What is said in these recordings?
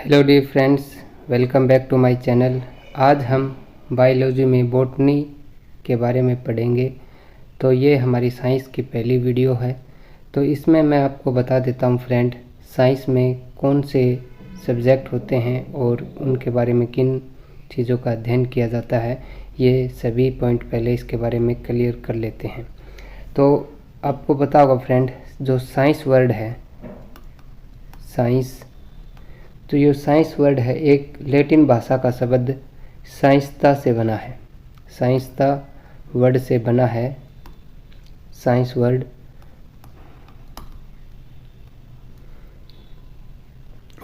Hello dear friends, welcome back to my channel. आज हम biology में बॉटनी के बारे में पढ़ेंगे। तो ये हमारी साइंस की पहली वीडियो है। तो इसमें मैं आपको बता देता हूँ फ्रेंड, साइंस में कौन से सब्जेक्ट होते हैं और उनके बारे में किन चीज़ों का अध्ययन किया जाता है। ये सभी पॉइंट पहले इसके बारे में क्लियर कर लेते हैं। तो आपको पता होगा फ्रेंड, जो साइंस वर्ड है, साइंस, तो ये साइंस वर्ड है एक लैटिन भाषा का शब्द साइंसता से बना है। साइंसता वर्ड से बना है साइंस वर्ड।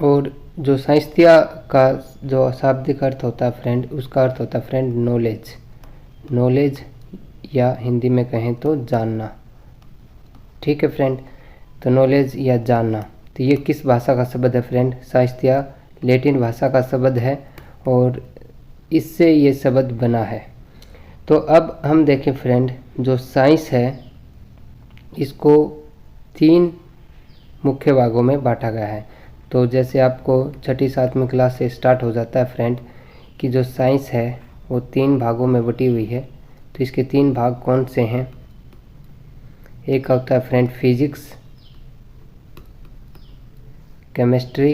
और जो साइंसतिया का जो शाब्दिक अर्थ होता है फ्रेंड, उसका अर्थ होता है फ्रेंड नॉलेज। नॉलेज या हिंदी में कहें तो जानना। ठीक है फ्रेंड, तो नॉलेज या जानना, तो ये किस भाषा का शब्द है फ्रेंड? साइंसतिया लैटिन भाषा का शब्द है और इससे ये शब्द बना है। तो अब हम देखें फ्रेंड, जो साइंस है इसको 3 मुख्य भागों में बांटा गया है। तो जैसे आपको 6ठी 7वीं क्लास से स्टार्ट हो जाता है फ्रेंड कि जो साइंस है वो 3 भागों में बटी हुई है। तो इसके 3 भाग कौन से हैं? एक होता है फ्रेंड फिजिक्स, केमिस्ट्री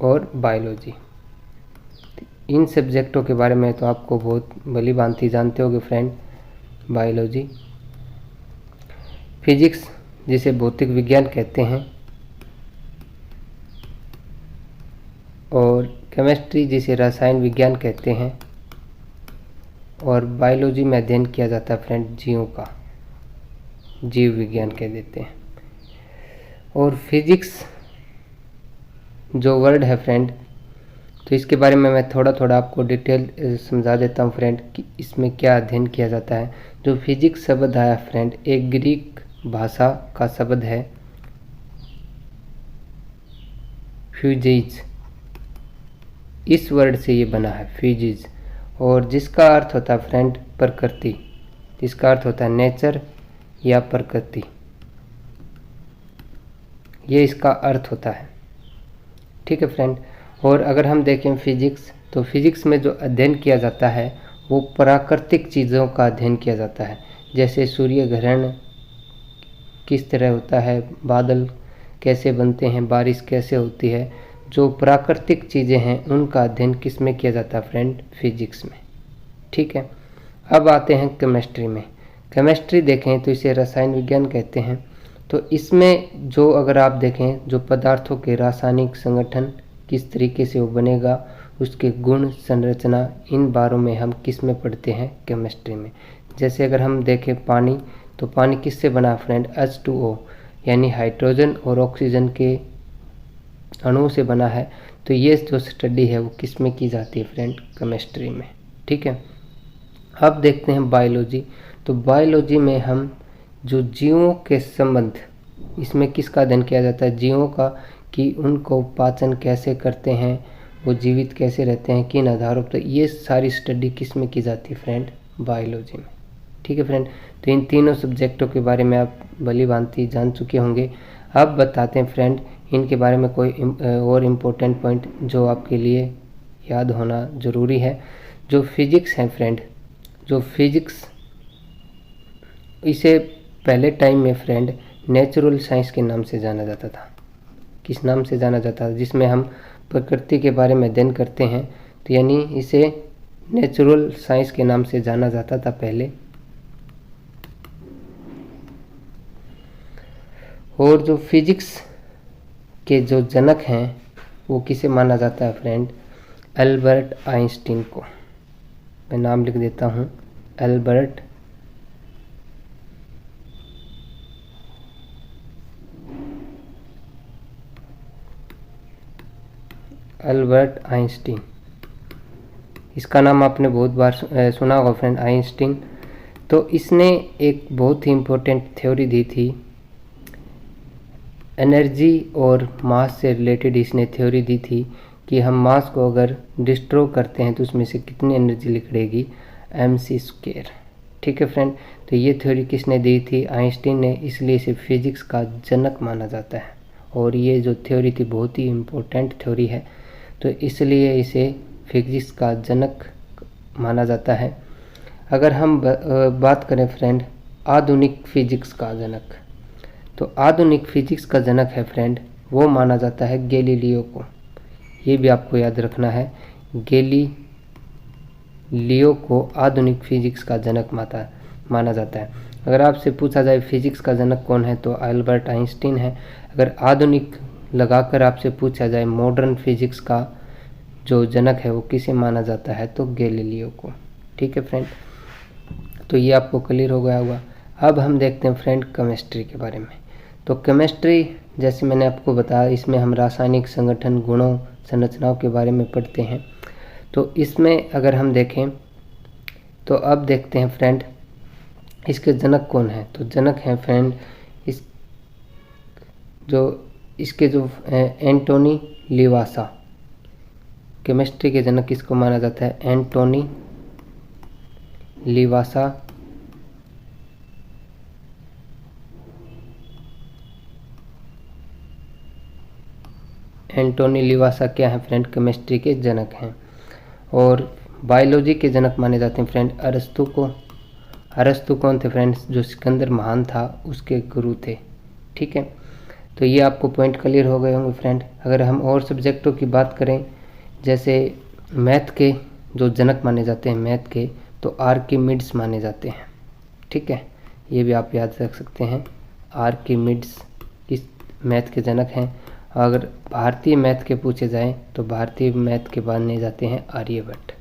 और बायोलॉजी। इन सब्जेक्टों के बारे में तो आपको बहुत भली भांति जानते होगे फ्रेंड। बायोलॉजी, फिजिक्स जिसे भौतिक विज्ञान कहते हैं, और केमिस्ट्री जिसे रसायन विज्ञान कहते हैं, और बायोलॉजी में अध्ययन किया जाता है फ्रेंड जीवों का, जीव विज्ञान कह देते हैं। और फिजिक्स जो वर्ड है फ्रेंड, तो इसके बारे में मैं थोड़ा थोड़ा आपको डिटेल समझा देता हूँ फ्रेंड कि इसमें क्या अध्ययन किया जाता है। जो फिजिक्स शब्द आया फ्रेंड, एक ग्रीक भाषा का शब्द है फ्यूजिज। इस वर्ड से ये बना है फ्यूजिज, और जिसका अर्थ होता है फ्रेंड प्रकृति। इसका अर्थ होता है नेचर या प्रकृति, ये इसका अर्थ होता है। ठीक है फ्रेंड। और अगर हम देखें फिजिक्स, तो फिजिक्स में जो अध्ययन किया जाता है वो प्राकृतिक चीज़ों का अध्ययन किया जाता है। जैसे सूर्य ग्रहण किस तरह होता है, बादल कैसे बनते हैं, बारिश कैसे होती है, जो प्राकृतिक चीज़ें हैं उनका अध्ययन किस में किया जाता है फ्रेंड? फिजिक्स में। ठीक है। अब आते हैं केमिस्ट्री में। केमिस्ट्री देखें तो इसे रसायन विज्ञान कहते हैं। तो इसमें जो अगर आप देखें, जो पदार्थों के रासायनिक संगठन किस तरीके से वो बनेगा, उसके गुण संरचना, इन बारों में हम किस में पढ़ते हैं? केमिस्ट्री में। जैसे अगर हम देखें पानी, तो पानी किससे बना फ्रेंड? H2O यानी हाइड्रोजन और ऑक्सीजन के अणुओं से बना है। तो ये जो स्टडी है वो किस में की जाती है फ्रेंड? केमिस्ट्री में। ठीक है। अब देखते हैं बायोलॉजी। तो बायोलॉजी में हम जो जीवों के संबंध, इसमें किसका अध्ययन किया जाता है? जीवों का, कि उनको पाचन कैसे करते हैं, वो जीवित कैसे रहते हैं, किन आधारों पर, ये सारी स्टडी किस में की जाती है फ्रेंड? बायोलॉजी में। ठीक है फ्रेंड। तो इन तीनों सब्जेक्टों के बारे में आप भली भांति जान चुके होंगे। अब बताते हैं फ्रेंड इनके बारे में कोई और इम्पोर्टेंट पॉइंट जो आपके लिए याद होना ज़रूरी है। जो फिजिक्स है फ्रेंड, जो फिजिक्स, इसे पहले टाइम में फ्रेंड नेचुरल साइंस के नाम से जाना जाता था। किस नाम से जाना जाता था? जिसमें हम प्रकृति के बारे में अध्ययन करते हैं, तो यानी इसे नेचुरल साइंस के नाम से जाना जाता था पहले। और जो फिजिक्स के जो जनक हैं वो किसे माना जाता है फ्रेंड? अल्बर्ट आइंस्टीन को। मैं नाम लिख देता हूँ, अल्बर्ट आइंस्टीन। इसका नाम आपने बहुत बार सुना होगा फ्रेंड, आइंस्टीन। तो इसने एक बहुत ही इम्पोर्टेंट थ्योरी दी थी, एनर्जी और मास से रिलेटेड। इसने थ्योरी दी थी कि हम मास को अगर डिस्ट्रॉय करते हैं तो उसमें से कितनी एनर्जी निकलेगी? mc²। ठीक है फ्रेंड। तो ये थ्योरी किसने दी थी? आइंस्टीन ने, इसलिए इसे फिजिक्स का जनक माना जाता है। और ये जो थ्योरी थी बहुत ही इम्पोर्टेंट थ्योरी है, तो इसलिए इसे फिजिक्स का जनक माना जाता है। अगर हम बात करें फ्रेंड आधुनिक फिजिक्स का जनक, तो आधुनिक फिजिक्स का जनक है फ्रेंड, वो माना जाता है गैलीलियो को। ये भी आपको याद रखना है, गैलीलियो को आधुनिक फिजिक्स का जनक माना जाता है। अगर आपसे पूछा जाए फिजिक्स का जनक कौन है, तो अल्बर्ट आइंस्टीन है। अगर आधुनिक लगाकर आपसे पूछा जाए मॉडर्न फिजिक्स का जो जनक है वो किसे माना जाता है, तो गैलीलियो को। ठीक है फ्रेंड, तो ये आपको क्लियर हो गया होगा। अब हम देखते हैं फ्रेंड केमिस्ट्री के बारे में। तो केमिस्ट्री, जैसे मैंने आपको बताया, इसमें हम रासायनिक संगठन, गुणों, संरचनाओं के बारे में पढ़ते हैं। तो इसमें अगर हम देखें, तो अब देखते हैं फ्रेंड इसके जनक कौन है। तो जनक हैं फ्रेंड इसके जो एंटोनी लिवासा। केमिस्ट्री के जनक किसको माना जाता है? एंटोनी लिवासा। एंटोनी लिवासा क्या है फ्रेंड? केमिस्ट्री के जनक हैं। और बायोलॉजी के जनक माने जाते हैं फ्रेंड अरस्तु को। अरस्तु कौन थे फ्रेंड्स? जो सिकंदर महान था उसके गुरु थे। ठीक है, तो ये आपको पॉइंट क्लियर हो गए होंगे फ्रेंड। अगर हम और सब्जेक्टों की बात करें, जैसे मैथ के जो जनक माने जाते हैं मैथ के, तो आर्किमिड्स माने जाते हैं। ठीक है, ये भी आप याद रख सकते हैं, आर्किमिड्स किस मैथ के जनक हैं। अगर भारतीय मैथ के पूछे जाएं, तो भारतीय मैथ के माने जाते हैं आर्यभट्ट।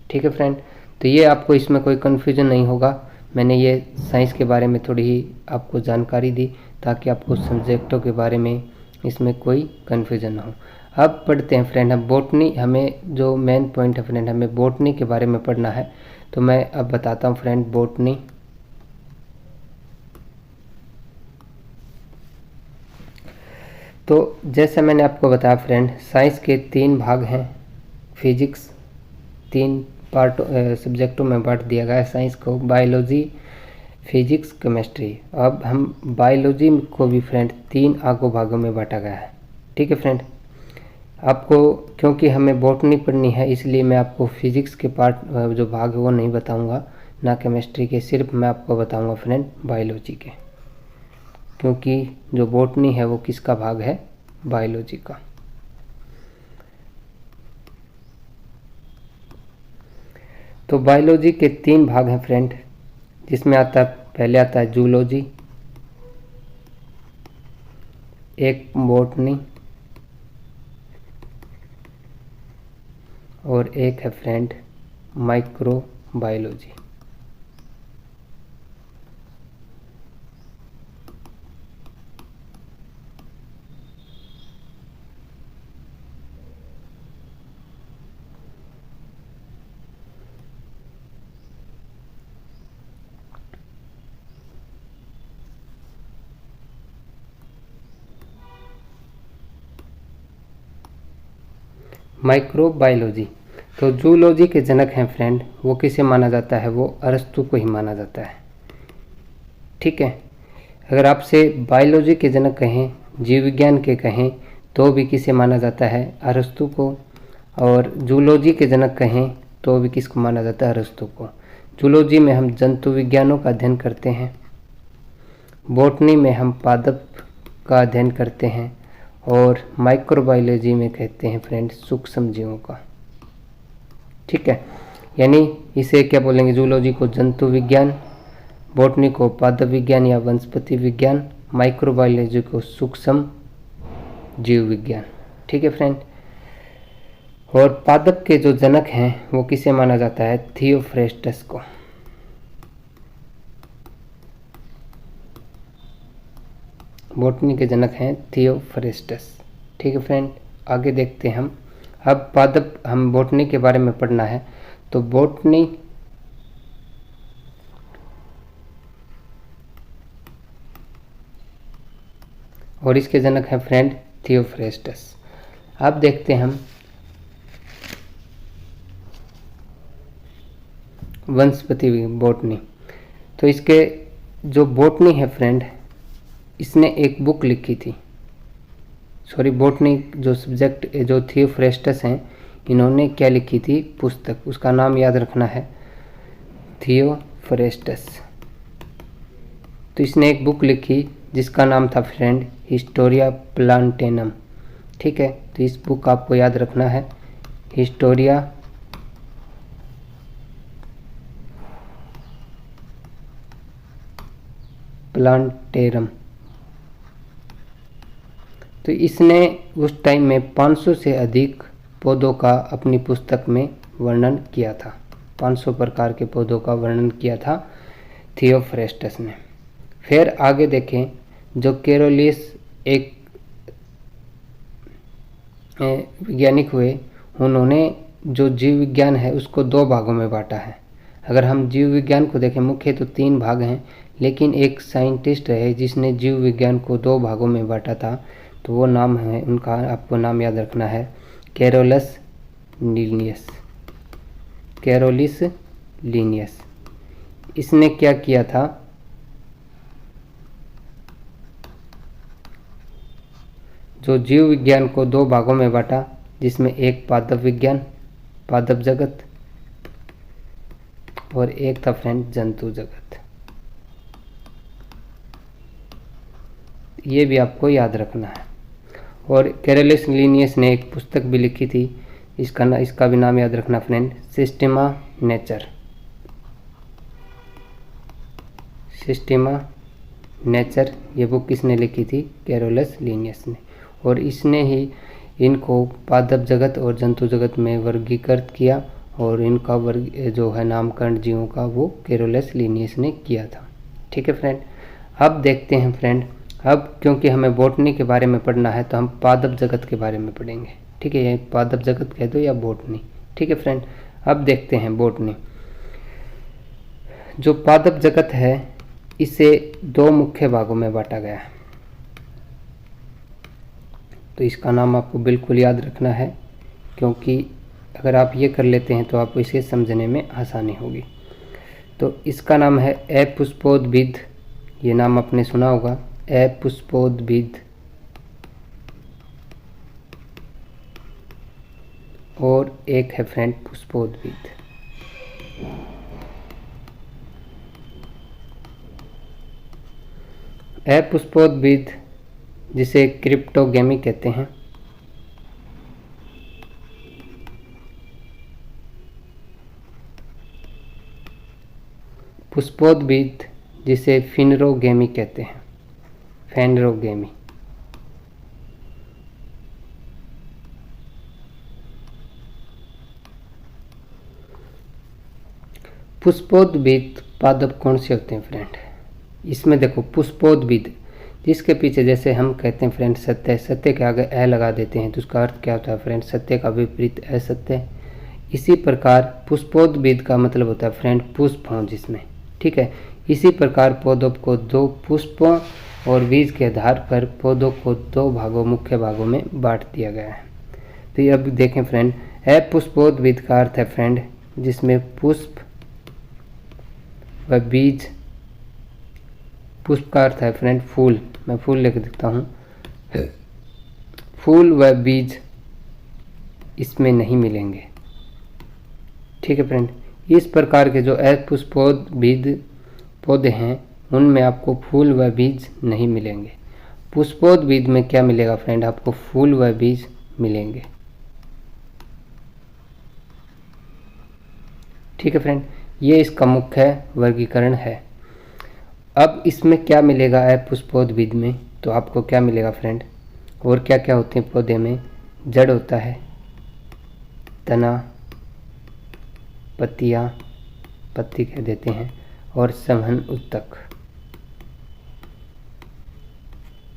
ठीक है फ्रेंड, तो ये आपको इसमें कोई कन्फ्यूजन नहीं होगा। मैंने ये साइंस के बारे में थोड़ी ही आपको जानकारी दी ताकि आपको सब्जेक्टों के बारे में इसमें कोई कन्फ्यूजन ना हो। अब पढ़ते हैं फ्रेंड हम बॉटनी। हमें जो मेन पॉइंट है फ्रेंड, हमें बॉटनी के बारे में पढ़ना है। तो मैं अब बताता हूँ फ्रेंड बॉटनी। तो जैसे मैंने आपको बताया फ्रेंड, साइंस के 3 भाग हैं। फिजिक्स 3 पार्ट सब्जेक्टों में बांट दिया गया है साइंस को, बायोलॉजी, फिजिक्स, केमिस्ट्री। अब हम बायोलॉजी को भी फ्रेंड 3 आगो भागों में बांटा गया है। ठीक है फ्रेंड, आपको क्योंकि हमें बॉटनी पढ़नी है, इसलिए मैं आपको फिजिक्स के पार्ट जो भाग है वो नहीं बताऊंगा, ना केमिस्ट्री के, सिर्फ मैं आपको बताऊंगा फ्रेंड बायोलॉजी के, क्योंकि जो बॉटनी है वो किसका भाग है? बायोलॉजी का। तो बायोलॉजी के 3 भाग हैं फ्रेंड, जिसमें आता है, पहले आता है जूलॉजी, एक बॉटनी और एक है फ्रेंड माइक्रोबायोलॉजी। माइक्रोबायोलॉजी। तो जूलॉजी के जनक हैं फ्रेंड, वो किसे माना जाता है? वो अरस्तु को ही माना जाता है। ठीक है, अगर आपसे बायोलॉजी के जनक कहें, जीव विज्ञान के कहें, तो भी किसे माना जाता है? अरस्तु को। और जूलॉजी के जनक कहें तो भी किसको माना जाता है? अरस्तु को। जूलॉजी में हम जंतु विज्ञानों का अध्ययन करते हैं, बॉटनी में हम पादप का अध्ययन करते हैं, और माइक्रोबायोलॉजी में कहते हैं फ्रेंड सूक्ष्म जीवों का। ठीक है, यानी इसे क्या बोलेंगे? जूलॉजी को जंतु विज्ञान, बॉटनी को पादप विज्ञान या वनस्पति विज्ञान, माइक्रोबायोलॉजी को सूक्ष्म जीव विज्ञान। ठीक है फ्रेंड, और पादप के जो जनक हैं वो किसे माना जाता है? थियोफ्रेस्टस को। बॉटनी के जनक हैं थियोफ्रेस्टस। ठीक है फ्रेंड, आगे देखते हैं हम। अब पादप, हम बॉटनी के बारे में पढ़ना है, तो बॉटनी और इसके जनक हैं फ्रेंड थियोफ्रेस्टस। अब देखते हैं हम वनस्पति बॉटनी। तो इसके जो बॉटनी है फ्रेंड, इसने एक बुक लिखी थी, सॉरी बॉटनी जो सब्जेक्ट जो थियोफ्रेस्टस हैं, इन्होंने क्या लिखी थी पुस्तक, उसका नाम याद रखना है थियोफ्रेस्टस। तो इसने एक बुक लिखी जिसका नाम था फ्रेंड हिस्टोरिया प्लांटेनम। ठीक है, तो इस बुक का आपको याद रखना है हिस्टोरिया प्लांटेरम। तो इसने उस टाइम में 500 से अधिक पौधों का अपनी पुस्तक में वर्णन किया था। 500 प्रकार के पौधों का वर्णन किया था थियोफ्रेस्टस ने। फिर आगे देखें, जो केरोलिस एक वैज्ञानिक हुए, उन्होंने जो जीव विज्ञान है उसको 2 भागों में बांटा है। अगर हम जीव विज्ञान को देखें, मुख्य तो 3 भाग हैं, लेकिन एक साइंटिस्ट है जिसने जीव विज्ञान को 2 भागों में बांटा था, तो वो नाम है उनका, आपको नाम याद रखना है कैरोलस लीनियस। कैरोलिस लीनियस। इसने क्या किया था, जो जीव विज्ञान को 2 भागों में बांटा, जिसमें एक पादप विज्ञान, पादप जगत, और एक था फ्रेंड जंतु जगत। ये भी आपको याद रखना है। और कैरोलिस लीनियस ने एक पुस्तक भी लिखी थी, इसका भी नाम याद रखना फ्रेंड सिस्टेमा नेचर। सिस्टेमा नेचर, ये बुक किसने लिखी थी, कैरोलिस लीनियस ने। और इसने ही इनको पादप जगत और जंतु जगत में वर्गीकृत किया, और इनका वर्ग जो है नामकरण जीवों का, वो कैरोलिस लीनियस ने किया था। ठीक है फ्रेंड, अब देखते हैं फ्रेंड, अब क्योंकि हमें बॉटनी के बारे में पढ़ना है तो हम पादप जगत के बारे में पढ़ेंगे। ठीक है, ये पादप जगत कह दो या बॉटनी। ठीक है फ्रेंड, अब देखते हैं बॉटनी। जो पादप जगत है, इसे 2 मुख्य भागों में बांटा गया है। तो इसका नाम आपको बिल्कुल याद रखना है, क्योंकि अगर आप ये कर लेते हैं तो आपको इसे समझने में आसानी होगी। तो इसका नाम है अपुष्पोद्भिद, ये नाम आपने सुना होगा अपुष्पोद्भिद, और एक है फ्रेंड पुष्पोद्भिद। अपुष्पोद्भिद जिसे क्रिप्टोगेमी कहते हैं, पुष्पोद्भिद जिसे फिनरोगेमी कहते हैं, फेनरोगेमी। पुष्पोद्भिद पादप कौन से होते हैं फ्रेंड, इसमें देखो पुष्पोद्भिद जिसके पीछे जैसे हम कहते हैं फ्रेंड सत्य, सत्य के आगे ए लगा देते हैं तो उसका अर्थ क्या होता है फ्रेंड, सत्य का विपरीत असत्य। इसी प्रकार पुष्पोद्भिद का मतलब होता है फ्रेंड पुष्प हों जिसमें। ठीक है, इसी प्रकार पौधों को 2 पुष्पों और बीज के आधार पर पौधों को 2 भागों, मुख्य भागों में बांट दिया गया है। तो ये अब देखें फ्रेंड, अपुष्पोद्भिद का अर्थ है फ्रेंड जिसमें पुष्प व बीज, पुष्प का अर्थ है फ्रेंड फूल, मैं फूल लिख देता हूँ, फूल व बीज इसमें नहीं मिलेंगे। ठीक है फ्रेंड, इस प्रकार के जो अपुष्पोद्भिद पौधे हैं उनमें आपको फूल व बीज नहीं मिलेंगे। पुष्पोद्भिद में क्या मिलेगा फ्रेंड, आपको फूल व बीज मिलेंगे। ठीक है फ्रेंड, ये इसका मुख्य वर्गीकरण है। अब इसमें क्या मिलेगा अपुष्पोद्भिद में, तो आपको क्या मिलेगा फ्रेंड, और क्या क्या होते हैं पौधे में, जड़ होता है, तना, पत्तियाँ, पत्ती कह देते हैं, और संवहन ऊतक।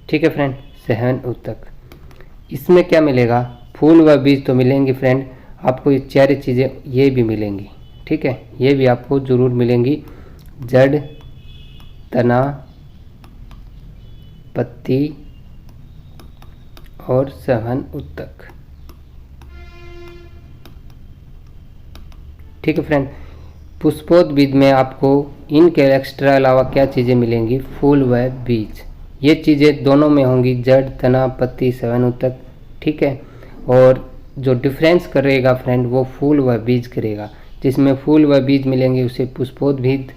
ठीक है फ्रेंड, संवहन ऊतक। इसमें क्या मिलेगा, फूल व बीज तो मिलेंगे फ्रेंड, आपको ये 4 चीज़ें ये भी मिलेंगी। ठीक है, ये भी आपको ज़रूर मिलेंगी, जड़, तना, पत्ती और संवहन ऊतक। ठीक है फ्रेंड, पुष्पोद्भिद में आपको इनके एक्स्ट्रा अलावा क्या चीज़ें मिलेंगी, फूल व बीज। ये चीज़ें दोनों में होंगी, जड़, तना, पत्ती, सवन, ऊतक। ठीक है। और जो डिफरेंस करेगा फ्रेंड वो फूल व बीज करेगा। जिसमें फूल व बीज मिलेंगे उसे पुष्पोद्भिद,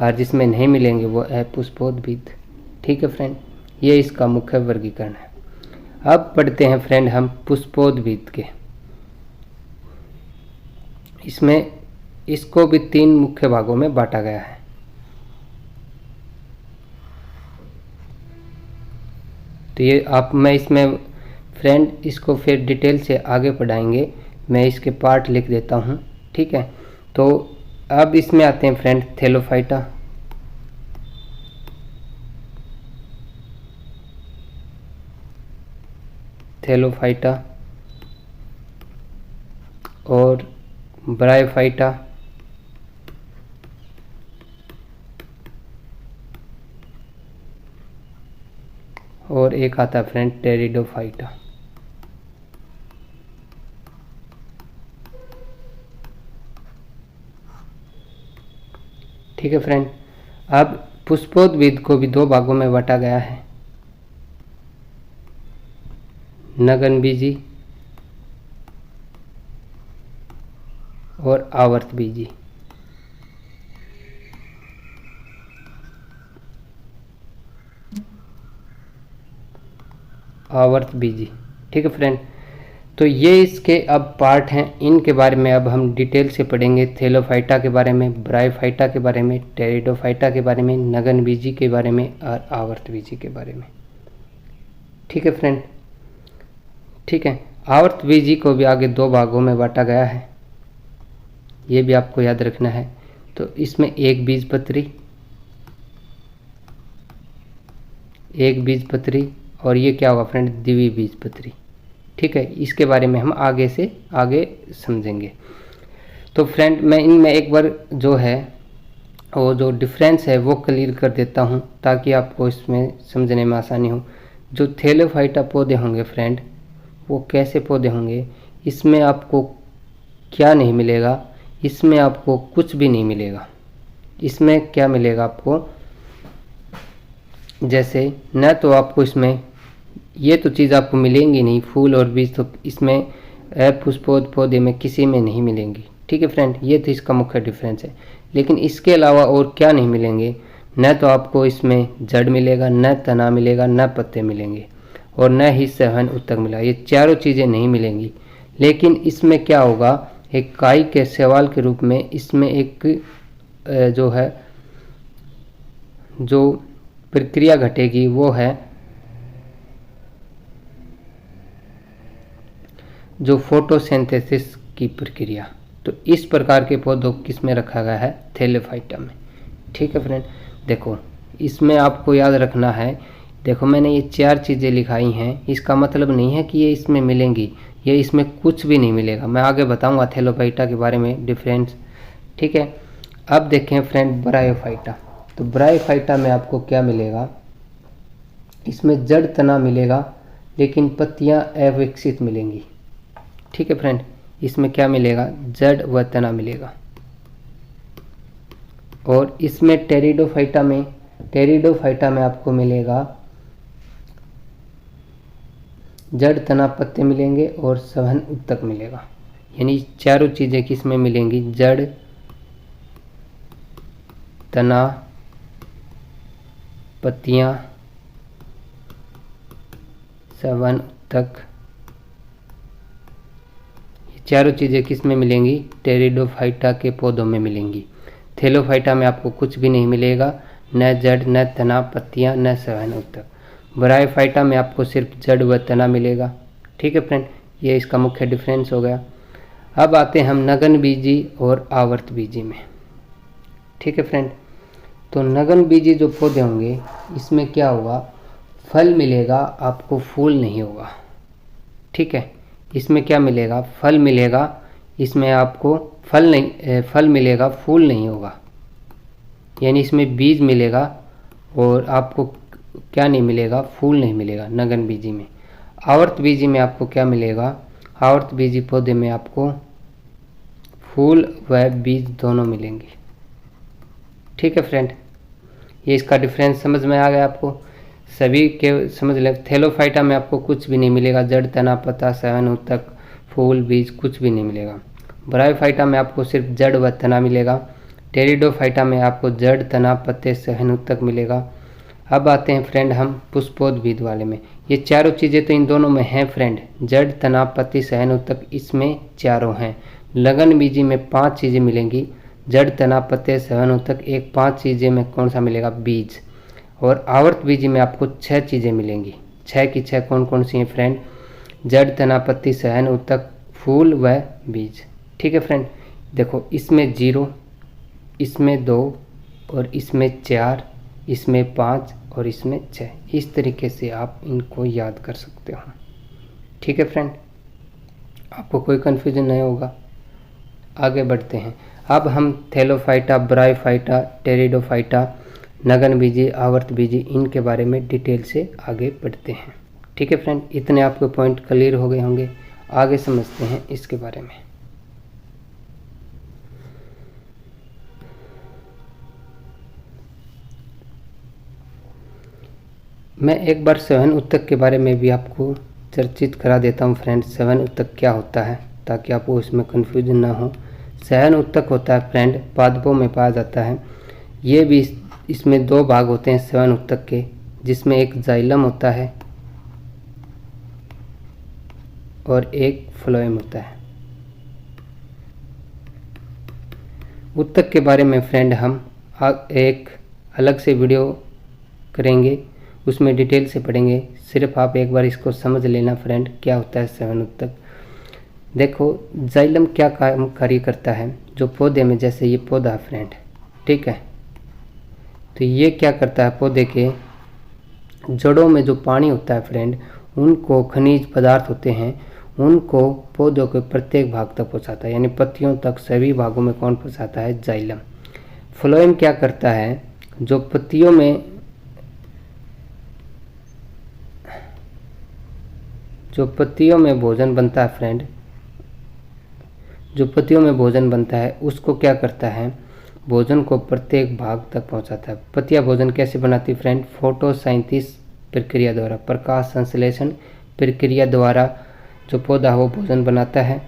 और जिसमें नहीं मिलेंगे वो अपुष्पोद्भिद। ठीक है फ्रेंड, ये इसका मुख्य वर्गीकरण है। अब पढ़ते हैं फ्रेंड हम पुष्पोद्भिद के। इसमें इसको भी 3 मुख्य भागों में बांटा गया है। तो ये मैं इसमें फ्रेंड इसको फिर डिटेल से आगे पढ़ाएंगे। मैं इसके पार्ट लिख देता हूँ। ठीक है। तो अब इसमें आते हैं फ्रेंड थैलोफाइटा। थैलोफाइटा और ब्रायोफाइटा और एक आता है फ्रेंड टेरिडोफाइटा। ठीक है फ्रेंड। अब पुष्पोद्भिद को भी 2 भागों में बांटा गया है, नगनबीजी और आवर्तबीजी। आवर्तबीजी। ठीक है फ्रेंड। तो ये इसके अब पार्ट हैं, इनके बारे में अब हम डिटेल से पढ़ेंगे। थैलोफाइटा के बारे में, ब्रायोफाइटा के बारे में, टेरिडोफाइटा के बारे में, नगनबीजी के बारे में और आवर्तबीजी के बारे में। ठीक है फ्रेंड। ठीक है। आवर्तबीजी को भी आगे 2 भागों में बांटा गया है, ये भी आपको याद रखना है। तो इसमें एक बीजपत्री और ये क्या होगा फ्रेंड, द्विबीजपत्री। ठीक है। इसके बारे में हम आगे से आगे समझेंगे। तो फ्रेंड मैं इनमें एक बार जो है वो जो डिफरेंस है वो क्लियर कर देता हूँ ताकि आपको इसमें समझने में आसानी हो। जो थैलोफाइटा पौधे होंगे फ्रेंड, वो कैसे पौधे होंगे, इसमें आपको क्या नहीं मिलेगा, इसमें आपको कुछ भी नहीं मिलेगा। इसमें क्या मिलेगा आपको, जैसे न तो आपको इसमें ये तो चीज़ आपको मिलेंगी नहीं, फूल और बीज तो इसमें अपुष्पोद पौधे में किसी में नहीं मिलेंगी। ठीक है फ्रेंड, ये तो इसका मुख्य डिफरेंस है। लेकिन इसके अलावा और क्या नहीं मिलेंगे, न तो आपको इसमें जड़ मिलेगा, न तना मिलेगा, न पत्ते मिलेंगे और न ही सवन ऊतक मिलेगा। ये चारों चीज़ें नहीं मिलेंगी। लेकिन इसमें क्या होगा, एक काई के सवाल के रूप में इसमें एक जो है जो प्रक्रिया घटेगी वो है जो फोटोसिंथेसिस की प्रक्रिया। तो इस प्रकार के पौधों किस में रखा गया है, थैलोफाइटा में। ठीक है फ्रेंड, देखो इसमें आपको याद रखना है, देखो मैंने ये 4 चीज़ें लिखाई हैं, इसका मतलब नहीं है कि ये इसमें मिलेंगी, ये इसमें कुछ भी नहीं मिलेगा। मैं आगे बताऊंगा थैलोफाइटा के बारे में डिफरेंस। ठीक है। अब देखें फ्रेंड ब्रायोफाइटा। तो ब्रायोफाइटा में आपको क्या मिलेगा, इसमें जड़ तना मिलेगा लेकिन पत्तियां अविकसित मिलेंगी। ठीक है फ्रेंड, इसमें क्या मिलेगा, जड़ व तना मिलेगा। और इसमें टेरिडोफाइटा में आपको मिलेगा जड़ तना पत्ते मिलेंगे और सवन ऊतक मिलेगा। यानी चारों चीज़ें किसमें मिलेंगी, जड़ तना पत्तियां सवन ऊतक, ये चारों चीज़ें किस में मिलेंगी, टेरिडोफाइटा के पौधों में मिलेंगी। थैलोफाइटा में आपको कुछ भी नहीं मिलेगा, न जड़ न तना पत्तियां न सवन ऊतक। ब्रायोफाइटा में आपको सिर्फ जड़ व तना मिलेगा। ठीक है फ्रेंड, ये इसका मुख्य डिफरेंस हो गया। अब आते हैं हम नगनबीजी और आवर्तबीजी में। ठीक है फ्रेंड, तो नगनबीजी जो पौधे होंगे इसमें क्या होगा, फल मिलेगा आपको, फूल नहीं होगा। ठीक है, इसमें क्या मिलेगा, फल मिलेगा, इसमें आपको फल मिलेगा, फूल नहीं होगा। यानी इसमें बीज मिलेगा और आपको क्या नहीं मिलेगा, फूल नहीं मिलेगा नगनबीजी में। आवर्तबीजी में आपको क्या मिलेगा, आवर्तबीजी पौधे में आपको फूल व बीज दोनों मिलेंगे। ठीक है फ्रेंड, ये इसका डिफरेंस समझ में आ गया आपको। सभी के समझ लें, थैलोफाइटा में आपको कुछ भी नहीं मिलेगा, जड़, तना, पत्ता, सहन ऊतक, फूल, बीज कुछ भी नहीं मिलेगा। ब्रायोफाइटा में आपको सिर्फ जड़ व तना मिलेगा। टेरिडोफाइटा में आपको जड़, तना, पत्ते, सहन ऊतक मिलेगा। अब आते हैं फ्रेंड हम पुष्पोद्भिद वाले में। ये चारों चीज़ें तो इन दोनों में हैं फ्रेंड, जड़, तना, पत्ती, सहन ऊतक, इसमें चारों हैं। लगन बीजी में 5 चीज़ें मिलेंगी, जड़, तना, पत्ते, सहन ऊतक, एक 5 चीज़ें में कौन सा मिलेगा, बीज। और आवर्त बीजी में आपको 6 चीज़ें मिलेंगी। 6 की 6 कौन कौन सी हैं फ्रेंड, जड़, तना, पत्ती, सहन ऊतक, फूल व बीज। ठीक है फ्रेंड, देखो इसमें 0, इसमें 2 और इसमें 4, इसमें 5 और इसमें 6। इस तरीके से आप इनको याद कर सकते हो। ठीक है फ्रेंड, आपको कोई कन्फ्यूजन नहीं होगा। आगे बढ़ते हैं। अब हम थैलोफाइटा, ब्रायोफाइटा, टेरिडोफाइटा, नगन बीजी, आवर्त बीजी, इनके बारे में डिटेल से आगे बढ़ते हैं। ठीक है फ्रेंड, इतने आपके पॉइंट क्लियर हो गए होंगे। आगे समझते हैं इसके बारे में। मैं एक बार सहन ऊतक के बारे में भी आपको चर्चित करा देता हूँ फ्रेंड। सहन ऊतक क्या होता है, ताकि आपको इसमें कन्फ्यूजन ना हो। सहन ऊतक होता है फ्रेंड, पादपों में पाया जाता है। ये भी इसमें 2 भाग होते हैं सहन ऊतक के, जिसमें एक जाइलम होता है और एक फ्लोएम होता है। ऊतक के बारे में फ्रेंड हम एक अलग से वीडियो करेंगे, उसमें डिटेल से पढ़ेंगे। सिर्फ आप एक बार इसको समझ लेना फ्रेंड, क्या होता है सहन ऊतक। देखो जाइलम क्या काम कार्य करता है, जो पौधे में, जैसे ये पौधा फ्रेंड, ठीक है, तो ये क्या करता है, पौधे के जड़ों में जो पानी होता है फ्रेंड, उनको खनिज पदार्थ होते हैं, उनको पौधों के प्रत्येक भाग तक पहुंचाता है, यानी पत्तियों तक सभी भागों में कौन पहुंचाता है, जाइलम। फ्लोएम क्या करता है, जो पत्तियों में भोजन बनता है फ्रेंड, जो पत्तियों में भोजन बनता है उसको क्या करता है, भोजन को प्रत्येक भाग तक पहुंचाता है। पत्तियां भोजन कैसे बनाती फ्रेंड, फोटोसाइंथिस प्रक्रिया द्वारा, प्रकाश संश्लेषण प्रक्रिया द्वारा जो पौधा वो भोजन बनाता है।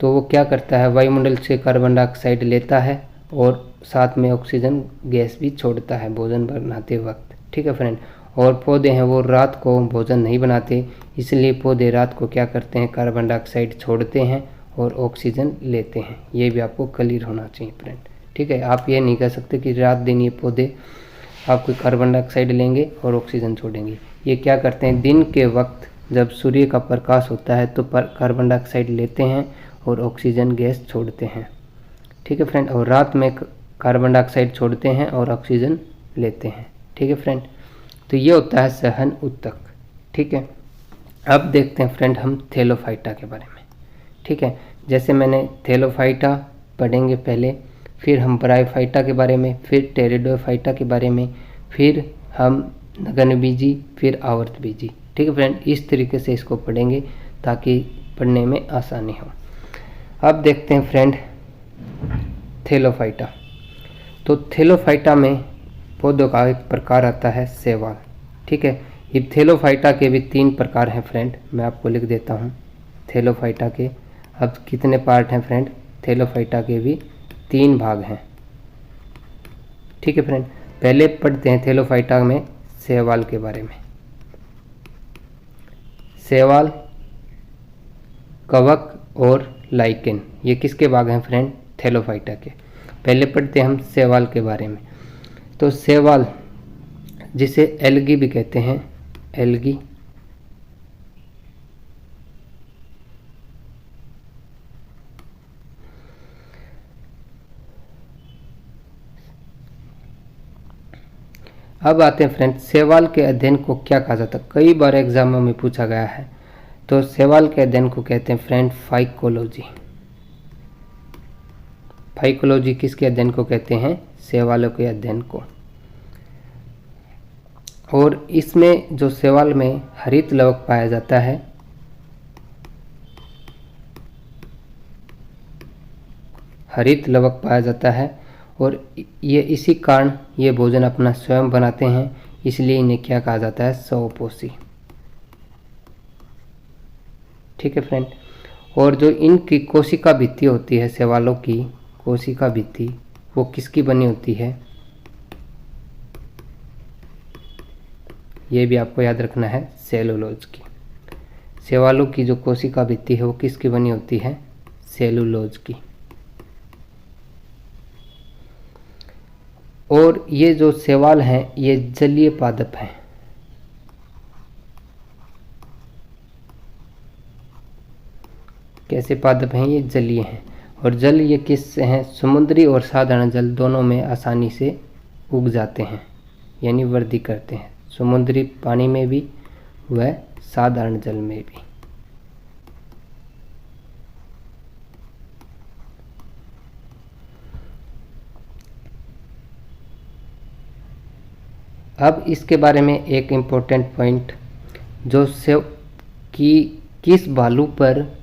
तो वो क्या करता है, वायुमंडल से कार्बन डाइऑक्साइड लेता है और साथ में ऑक्सीजन गैस भी छोड़ता है भोजन बनाते वक्त। ठीक है फ्रेंड, और पौधे हैं वो रात को भोजन नहीं बनाते, इसलिए पौधे रात को क्या करते हैं, कार्बन डाइऑक्साइड छोड़ते हैं और ऑक्सीजन लेते हैं। ये भी आपको क्लियर होना चाहिए फ्रेंड। ठीक है, आप ये नहीं कह सकते कि रात दिन ये पौधे आपको कार्बन डाइऑक्साइड लेंगे और ऑक्सीजन छोड़ेंगे। ये क्या करते हैं, दिन के वक्त जब सूर्य का प्रकाश होता है तो कार्बन डाइऑक्साइड लेते हैं और ऑक्सीजन गैस छोड़ते हैं। ठीक है फ्रेंड, और रात में कार्बन डाइऑक्साइड छोड़ते हैं और ऑक्सीजन लेते हैं। ठीक है फ्रेंड, तो ये होता है सहन ऊतक। ठीक है, अब देखते हैं फ्रेंड हम थैलोफाइटा के बारे में। ठीक है, जैसे मैंने थैलोफाइटा पढ़ेंगे पहले, फिर हम ब्रायोफाइटा के बारे में, फिर टेरिडोफाइटा के बारे में, फिर हम नगन बीजी, फिर आवर्त बीजी। ठीक है फ्रेंड, इस तरीके से इसको पढ़ेंगे ताकि पढ़ने में आसानी हो। अब देखते हैं फ्रेंड थैलोफाइटा। तो थैलोफाइटा में पौधों का एक प्रकार आता है शैवाल। ठीक है, ये थैलोफाइटा के भी 3 प्रकार हैं फ्रेंड, मैं आपको लिख देता हूँ थैलोफाइटा के। अब कितने पार्ट हैं फ्रेंड, थैलोफाइटा के भी 3 भाग हैं। ठीक है फ्रेंड, पहले पढ़ते हैं थैलोफाइटा में शैवाल के बारे में। शैवाल, कवक और लाइकेन, ये किसके भाग हैं फ्रेंड, थैलोफाइटा के। पहले पढ़ते हैं हम शैवाल के बारे में। तो शैवाल, जिसे एल्गी भी कहते हैं, एल्गी, अब आते हैं फ्रेंड शैवाल के अध्ययन को क्या कहा जाता है, कई बार एग्जामों में पूछा गया है। तो शैवाल के अध्ययन को कहते हैं फ्रेंड फाइकोलॉजी। फाइकोलॉजी किसके अध्ययन को कहते हैं, शैवालों के अध्ययन को। और इसमें जो शैवाल में हरित लवक पाया जाता है, हरित लवक पाया जाता है, और ये इसी कारण ये भोजन अपना स्वयं बनाते हैं, इसलिए इन्हें क्या कहा जाता है, स्वपोषी। ठीक है फ्रेंड। और जो इनकी कोशिका भित्ति होती है, शैवालों की कोशिका भित्ति, वो किसकी बनी होती है, ये भी आपको याद रखना है, सेलुलोज की। शैवालों की जो कोशिका भित्ति है वो किसकी बनी होती है, सेलुलोज की। और ये जो शैवाल हैं ये जलीय पादप हैं। कैसे पादप हैं, ये जलीय हैं। और जल ये किस से हैं, समुद्री और साधारण जल दोनों में आसानी से उग जाते हैं, यानी वृद्धि करते हैं, समुद्री पानी में भी व साधारण जल में भी। अब इसके बारे में एक इम्पोर्टेंट पॉइंट, जो किस भालू पर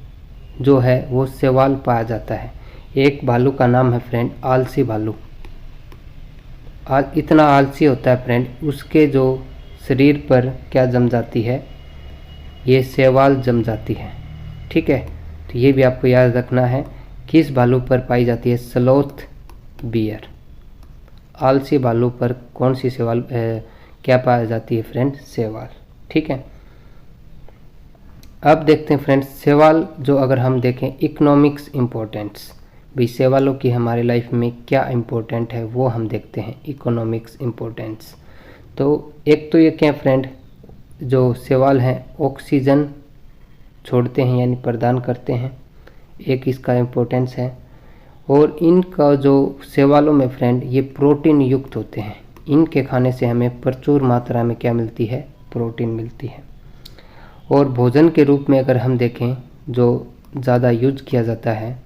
जो है वो शैवाल पाया जाता है। एक भालू का नाम है फ्रेंड आलसी भालू। इतना आलसी होता है फ्रेंड, उसके जो शरीर पर क्या जम जाती है, ये शैवाल जम जाती है। ठीक है, तो ये भी आपको याद रखना है। किस भालू पर पाई जाती है, स्लोथ बियर। आलसी भालू पर कौन सी शैवाल क्या पाई जाती है फ्रेंड, शैवाल। ठीक है, अब देखते हैं फ्रेंड्स शैवाल जो अगर हम देखें इकोनॉमिक्स इम्पोर्टेंस, भाई शैवालों की हमारे लाइफ में क्या इम्पोर्टेंट है वो हम देखते हैं, इकोनॉमिक्स इम्पोर्टेंस। तो एक तो ये क्या फ्रेंड, जो शैवाल हैं ऑक्सीजन छोड़ते हैं यानी प्रदान करते हैं, एक इसका इम्पोर्टेंस है। और इनका जो शैवालों में फ्रेंड ये प्रोटीन युक्त होते हैं, इनके खाने से हमें प्रचुर मात्रा में क्या मिलती है, प्रोटीन मिलती है। और भोजन के रूप में अगर हम देखें जो ज़्यादा यूज किया जाता है,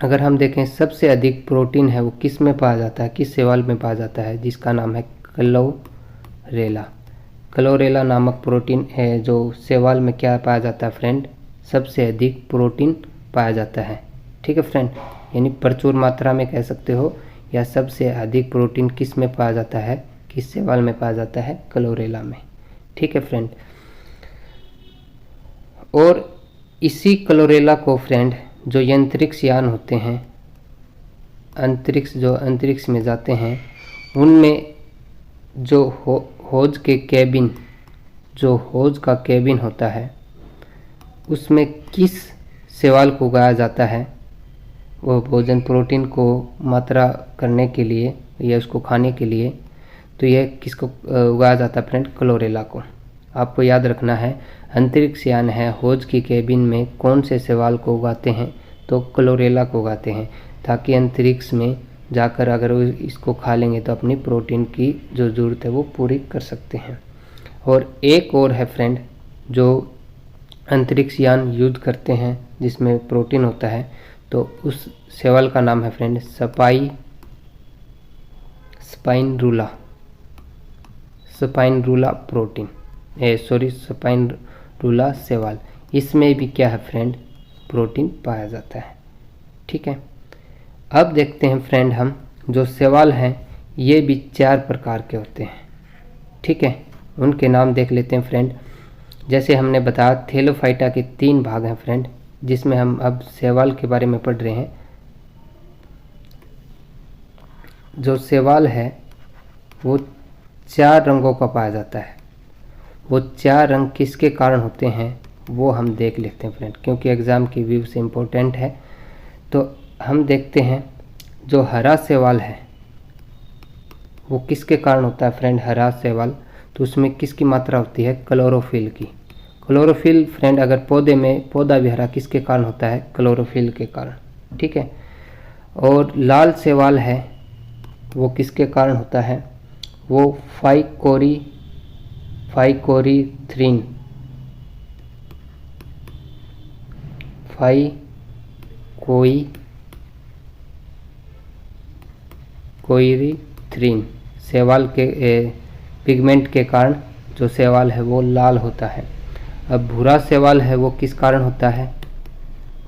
अगर हम देखें सबसे अधिक प्रोटीन है वो किस में पाया जाता है, किस शैवाल में पाया जाता है, जिसका नाम है क्लोरेला। क्लोरेला नामक प्रोटीन है जो शैवाल में क्या पाया जाता है फ्रेंड, सबसे अधिक प्रोटीन पाया जाता है। ठीक है फ्रेंड, यानी प्रचुर मात्रा में कह सकते हो, या सबसे अधिक प्रोटीन किस में पाया जाता है, किस शैवाल में पाया जाता है, क्लोरेला में। ठीक है फ्रेंड, और इसी क्लोरेला को फ्रेंड जो अंतरिक्ष यान होते हैं, अंतरिक्ष में जाते हैं, उनमें जो होज के केबिन, जो होज का केबिन होता है, उसमें किस शैवाल को उगाया जाता है, वो भोजन प्रोटीन को मात्रा करने के लिए या उसको खाने के लिए, तो यह किसको उगाया जाता है फ्रेंड, क्लोरेला को। आपको याद रखना है, अंतरिक्ष यान है, होज की केबिन में कौन से शैवाल को उगाते हैं, तो क्लोरेला को उगाते हैं, ताकि अंतरिक्ष में जाकर अगर वो इसको खा लेंगे तो अपनी प्रोटीन की जो ज़रूरत है वो पूरी कर सकते हैं। और एक और है फ्रेंड जो अंतरिक्ष यान यूज करते हैं जिसमें प्रोटीन होता है, तो उस शैवाल का नाम है फ्रेंड स्पाइनरूला प्रोटीन, स्पाइनरूला शैवाल। इसमें भी क्या है फ्रेंड, प्रोटीन पाया जाता है। ठीक है, अब देखते हैं फ्रेंड हम जो शैवाल हैं ये भी 4 प्रकार के होते हैं। ठीक है, उनके नाम देख लेते हैं फ्रेंड। जैसे हमने बताया थैलोफाइटा के 3 भाग हैं फ्रेंड, जिसमें हम अब शैवाल के बारे में पढ़ रहे हैं। जो शैवाल है वो 4 रंगों का पाया जाता है। वो 4 रंग किसके कारण होते हैं वो हम देख लेते हैं फ्रेंड, क्योंकि एग्ज़ाम की व्यू से इम्पोर्टेंट है। तो हम देखते हैं जो हरा शैवाल है वो किसके कारण होता है फ्रेंड, हरा शैवाल, तो उसमें किसकी मात्रा होती है, क्लोरोफिल की। क्लोरोफिल फ्रेंड अगर पौधे में, पौधा भी हरा किसके कारण होता है, क्लोरोफिल के कारण। ठीक है, और लाल शैवाल है वो किसके कारण होता है, वो फाइकोरीथ्रिन शैवाल के पिगमेंट के कारण जो शैवाल है वो लाल होता है। अब भूरा शैवाल है वो किस कारण होता है,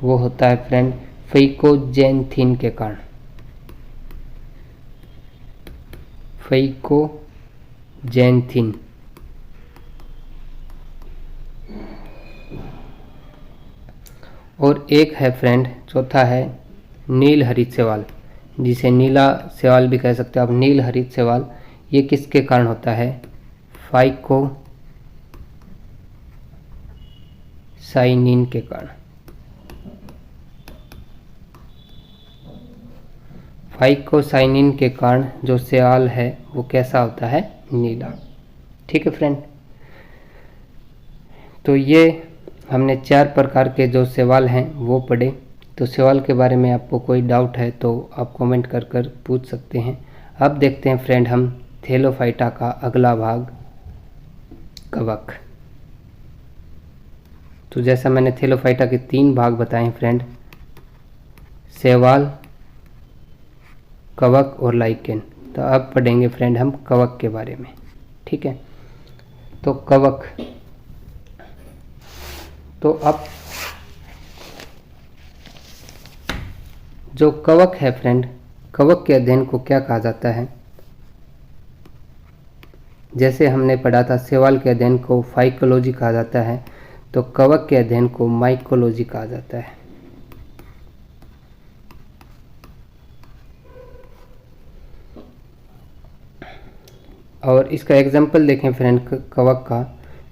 वो होता है फ्रेंड फाइकोजेंथिन के कारण। फाइकोजेंथिन। और एक है फ्रेंड, चौथा है नील हरित शैवाल, जिसे नीला शैवाल भी कह सकते हो आप, नील हरित शैवाल। ये किसके कारण होता है? फाइकोसाइनिन के कारण। फाइकोसाइनिन के कारण जो शैवाल है वो कैसा होता है? नीला। ठीक है फ्रेंड, तो ये हमने 4 प्रकार के जो शैवाल हैं वो पढ़े। तो शैवाल के बारे में आपको कोई डाउट है तो आप कमेंट कर कर पूछ सकते हैं। अब देखते हैं फ्रेंड हम थैलोफाइटा का अगला भाग, कवक। तो जैसा मैंने थैलोफाइटा के 3 भाग बताए फ्रेंड, शैवाल, कवक और लाइकेन। तो अब पढ़ेंगे फ्रेंड हम कवक के बारे में। ठीक है, तो कवक, तो अब जो कवक है फ्रेंड, कवक के अध्ययन को क्या कहा जाता है? जैसे हमने पढ़ा था शैवाल के अध्ययन को फाइकोलॉजी कहा जाता है, तो कवक के अध्ययन को माइकोलॉजी कहा जाता है। और इसका एग्जाम्पल देखें फ्रेंड, कवक का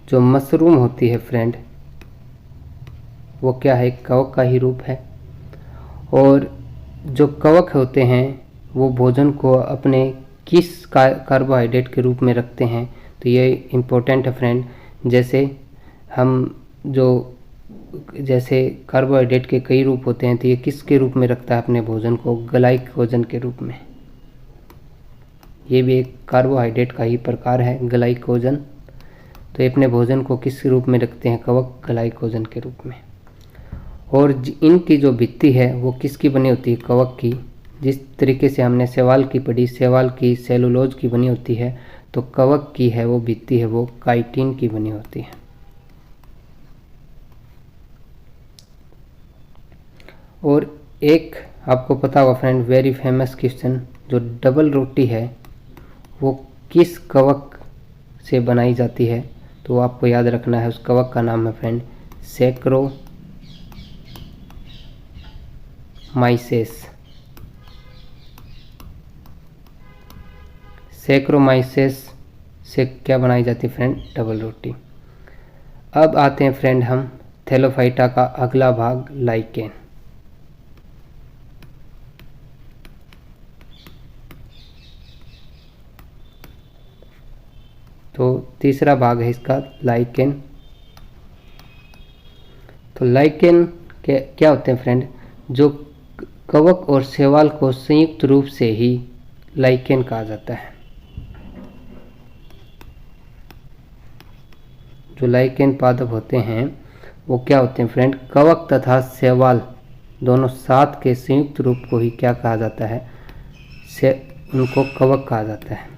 जो मशरूम होती है फ्रेंड, वो क्या है? कवक का ही रूप है। और जो कवक होते हैं वो भोजन को अपने किस कार्बोहाइड्रेट के रूप में रखते हैं? तो ये इम्पोर्टेंट है फ्रेंड। जैसे जैसे कार्बोहाइड्रेट के कई रूप होते हैं, तो ये किसके रूप में रखता है अपने भोजन को? ग्लाइकोजन के रूप में। ये भी एक कार्बोहाइड्रेट का ही प्रकार है, ग्लाइकोजन। तो ये अपने भोजन को किस रूप में रखते हैं? कवक ग्लाइकोजन के रूप में। और इनकी जो भित्ति है वो किसकी बनी होती है? कवक की। जिस तरीके से हमने शैवाल की पढ़ी, शैवाल की सेलुलोज की बनी होती है, तो कवक की है वो भित्ति है वो काइटिन की बनी होती है। और एक आपको पता होगा फ्रेंड, वेरी फेमस क्वेश्चन, जो डबल रोटी है वो किस कवक से बनाई जाती है? तो आपको याद रखना है, उस कवक का नाम है फ्रेंड सैक्रोमाइसेस। सैक्रोमाइसेस से क्या बनाई जाती है फ्रेंड? डबल रोटी। अब आते हैं फ्रेंड हम थैलोफाइटा का अगला भाग, लाइकेन। तो तीसरा भाग है इसका, लाइकेन। तो लाइकेन के क्या होते हैं फ्रेंड? जो कवक और शैवाल को संयुक्त रूप से ही लाइकेन कहा जाता है। जो लाइकेन पादप होते हैं वो क्या होते हैं फ्रेंड? कवक तथा शैवाल दोनों साथ के संयुक्त रूप को ही क्या कहा जाता है? उनको कवक कहा जाता है।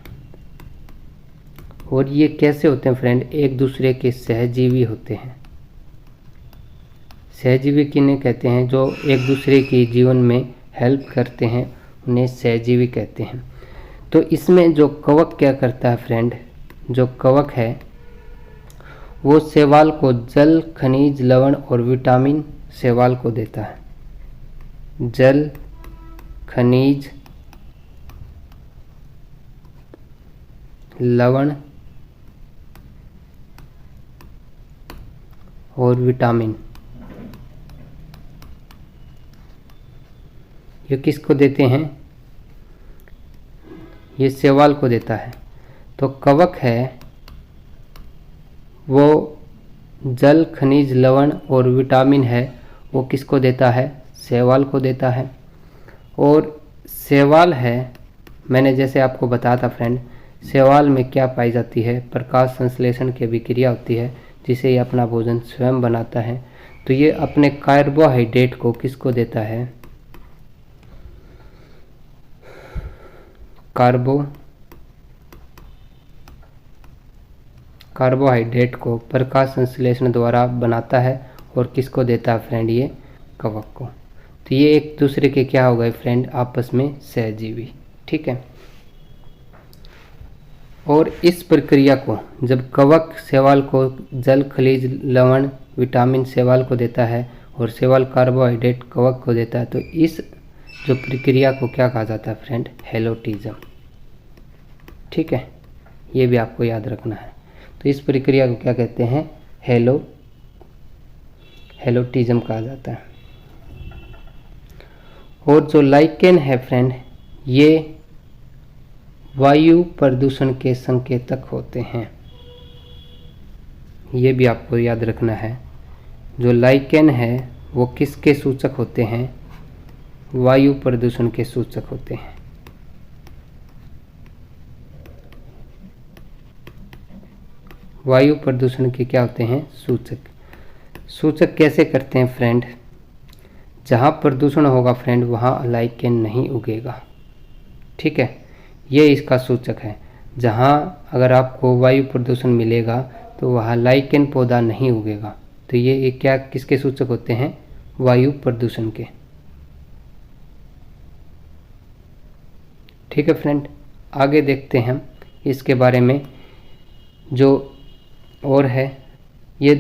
और ये कैसे होते हैं फ्रेंड? एक दूसरे के सहजीवी होते हैं। सहजीवी किन्हें कहते हैं? जो एक दूसरे के जीवन में हेल्प करते हैं, उन्हें सहजीवी कहते हैं। तो इसमें जो कवक क्या करता है फ्रेंड? जो कवक है वो शैवाल को जल, खनिज, लवण और विटामिन शैवाल को देता है। जल, खनिज, लवण और विटामिन, ये किसको देते हैं? ये शैवाल को देता है। तो कवक है वो जल, खनिज, लवण और विटामिन है वो किसको देता है? शैवाल को देता है। और शैवाल है, मैंने जैसे आपको बताया था फ्रेंड, शैवाल में क्या पाई जाती है? प्रकाश संश्लेषण की अभिक्रिया होती है, जिसे ये अपना भोजन स्वयं बनाता है। तो ये अपने कार्बोहाइड्रेट को किसको देता है? कार्बोहाइड्रेट को प्रकाश संश्लेषण द्वारा बनाता है। और किसको देता है फ्रेंड? ये कवक को। तो ये एक दूसरे के क्या हो गए फ्रेंड? आपस में सहजीवी। ठीक है, और इस प्रक्रिया को जब कवक शैवाल को जल, खनिज, लवण, विटामिन शैवाल को देता है और शैवाल कार्बोहाइड्रेट कवक को देता है, तो इस जो प्रक्रिया को क्या कहा जाता है फ्रेंड? हेलोटिज्म। ठीक है, ये भी आपको याद रखना है। तो इस प्रक्रिया को क्या कहते हैं? हेलोटिज्म कहा जाता है। और जो लाइकेन है फ्रेंड, ये वायु प्रदूषण के संकेतक होते हैं। ये भी आपको याद रखना है। जो लाइकेन है वो किसके सूचक होते हैं? वायु प्रदूषण के सूचक होते हैं। वायु प्रदूषण के क्या होते हैं? सूचक। सूचक कैसे करते हैं फ्रेंड? जहाँ प्रदूषण होगा फ्रेंड, वहाँ लाइकेन नहीं उगेगा। ठीक है, ये इसका सूचक है। जहाँ अगर आपको वायु प्रदूषण मिलेगा तो वहाँ लाइकेन पौधा नहीं उगेगा। तो ये क्या किसके सूचक होते हैं? वायु प्रदूषण के। ठीक है फ्रेंड, आगे देखते हैं इसके बारे में। जो और है ये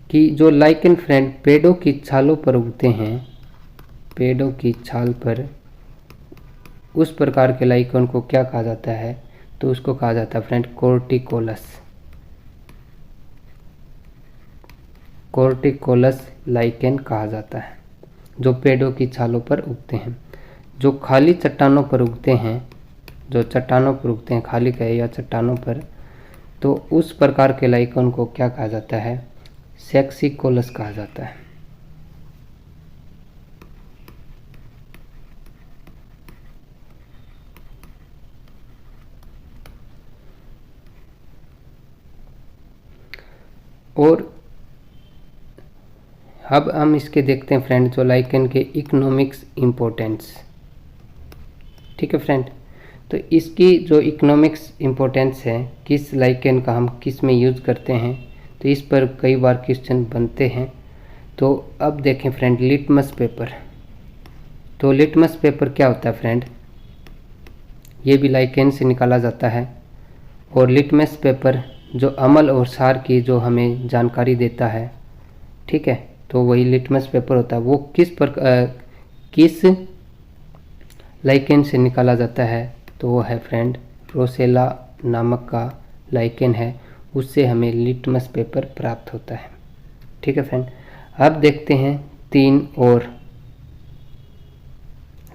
कि जो लाइकेन फ्रेंड पेड़ों की छालों पर उगते हैं, पेड़ों की छाल पर, उस प्रकार के लाइकेन को क्या कहा जाता है? तो उसको कहा जाता है फ्रेंड कोर्टिकोलस। कोर्टिकोलस लाइकेन कहा जाता है, जो पेड़ों की छालों पर उगते हैं। जो खाली चट्टानों पर उगते हैं, जो चट्टानों पर उगते हैं, खाली कहे या चट्टानों पर, तो उस प्रकार के लाइकेन को क्या कहा जाता है? सेक्सिकोलस कहा जाता है। और अब हम इसके देखते हैं फ्रेंड, जो लाइकेन के इकोनॉमिक्स इम्पोर्टेंस। ठीक है फ्रेंड, तो इसकी जो इकोनॉमिक्स इम्पोर्टेंस है, किस लाइकेन का हम किस में यूज़ करते हैं, तो इस पर कई बार क्वेश्चन बनते हैं। तो अब देखें फ्रेंड, लिटमस पेपर। तो लिटमस पेपर क्या होता है फ्रेंड? ये भी लाइकेन से निकाला जाता है। और लिटमस पेपर जो अम्ल और क्षार की जो हमें जानकारी देता है, ठीक है, तो वही लिटमस पेपर होता है। वो किस लाइकेन से निकाला जाता है? तो वो है फ्रेंड रोसेला नामक का लाइकेन है, उससे हमें लिटमस पेपर प्राप्त होता है। ठीक है फ्रेंड, अब देखते हैं 3 और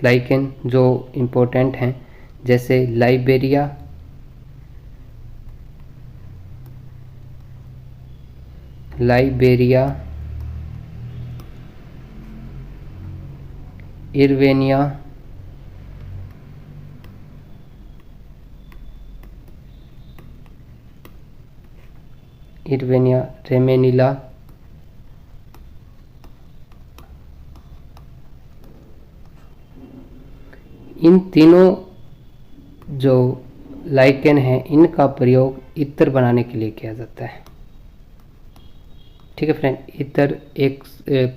लाइकेन जो इम्पोर्टेंट हैं, जैसे लाइबेरिया, इरवेनिया, रेमेनिला, इन तीनों जो लाइकेन है, इनका प्रयोग इत्र बनाने के लिए किया जाता है। ठीक है फ्रेंड, इत्र एक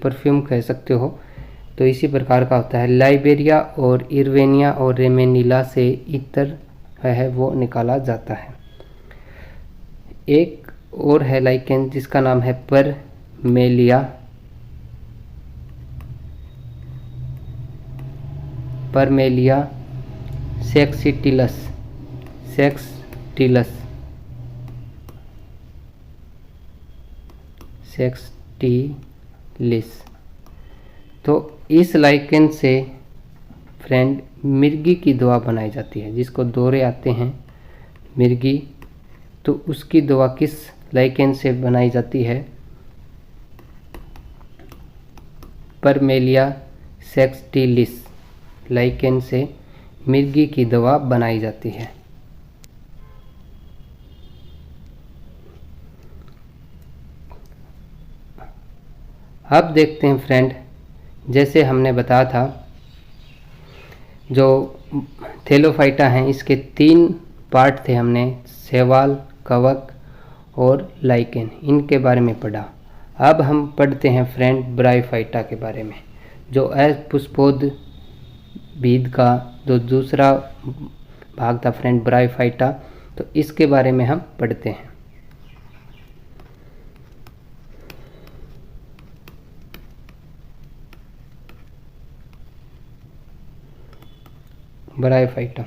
परफ्यूम कह सकते हो, तो इसी प्रकार का होता है। लाइबेरिया और इरवेनिया और रेमेनिला से इत्र है वो निकाला जाता है। एक और है लाइकेन जिसका नाम है परमेलिया सेक्सटिलस। तो इस लाइकेन से फ्रेंड मिर्गी की दवा बनाई जाती है, जिसको दौरे आते हैं मिर्गी, तो उसकी दवा किस लाइकेन से बनाई जाती है? परमेलिया सेक्सटिलिस लाइकेन से मिर्गी की दवा बनाई जाती है। अब देखते हैं फ्रेंड, जैसे हमने बताया था जो थैलोफाइटा हैं, इसके 3 पार्ट थे। हमने शैवाल, कवक और लाइकेन, इनके बारे में पढ़ा। अब हम पढ़ते हैं फ्रेंड ब्रायोफाइटा के बारे में, जो अपुष्पोद्भिद का जो दूसरा भाग था फ्रेंड ब्रायोफाइटा, तो इसके बारे में हम पढ़ते हैं। ब्रायोफाइटा,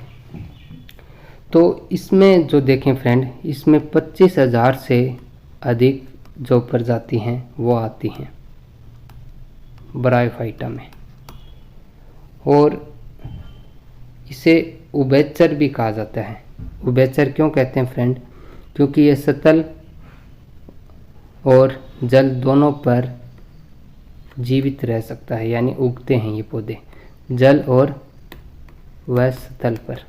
तो इसमें जो देखें फ्रेंड, इसमें 25,000 से अधिक जो प्रजाति हैं वो आती हैं ब्रायोफाइटा में, और इसे उभयचर भी कहा जाता है। उभयचर क्यों कहते हैं फ्रेंड? क्योंकि ये सतल और जल दोनों पर जीवित रह सकता है, यानी उगते हैं ये पौधे जल और वह सतल पर,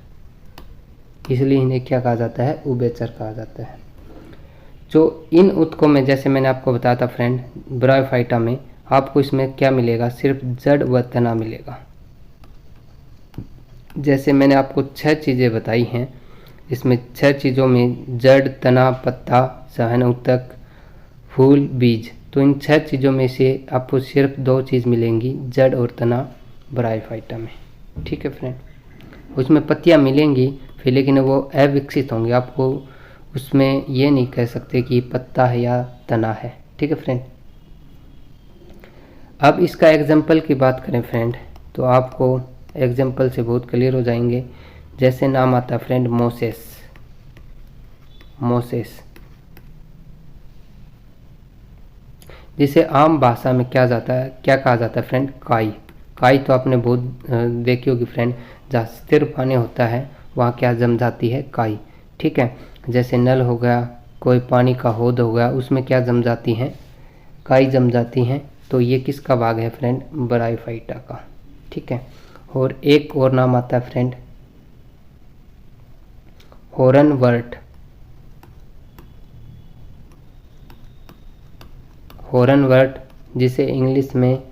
इसलिए इन्हें क्या कहा जाता है? उभयचर कहा जाता है। जो इन उत्कों में, जैसे मैंने आपको बताया था फ्रेंड, ब्रायोफाइटा में आपको इसमें क्या मिलेगा? सिर्फ जड़ व तना मिलेगा। जैसे मैंने आपको 6 चीज़ें बताई हैं, इसमें 6 चीज़ों में जड़, तना, पत्ता, सहन ऊतक, फूल, बीज, तो इन 6 चीज़ों में से आपको सिर्फ 2 चीज़ मिलेंगी, जड़ और तना ब्रायोफाइटा में। ठीक है फ्रेंड, उसमें पत्तियाँ मिलेंगी फिर, लेकिन वो अविकसित होंगे, आपको उसमें ये नहीं कह सकते कि पत्ता है या तना है। ठीक है फ्रेंड, अब इसका एग्जाम्पल की बात करें फ्रेंड, तो आपको एग्जाम्पल से बहुत क्लियर हो जाएंगे। जैसे नाम आता है फ्रेंड मोसेस, मोसेस, जिसे आम भाषा में क्या कहा जाता है फ्रेंड? काई। काई तो आपने बहुत देखी होगी फ्रेंड, जहाँ स्थिर पानी होता है वहाँ क्या जम जाती है? काई। ठीक है, जैसे नल हो गया, कोई पानी का हौद हो गया, उसमें क्या जम जाती हैं? काई जम जाती हैं। तो ये किसका भाग है फ्रेंड? ब्रायोफाइटा का। ठीक है, और एक और नाम आता है फ्रेंड हॉर्नवर्ट। हॉर्नवर्ट, जिसे इंग्लिश में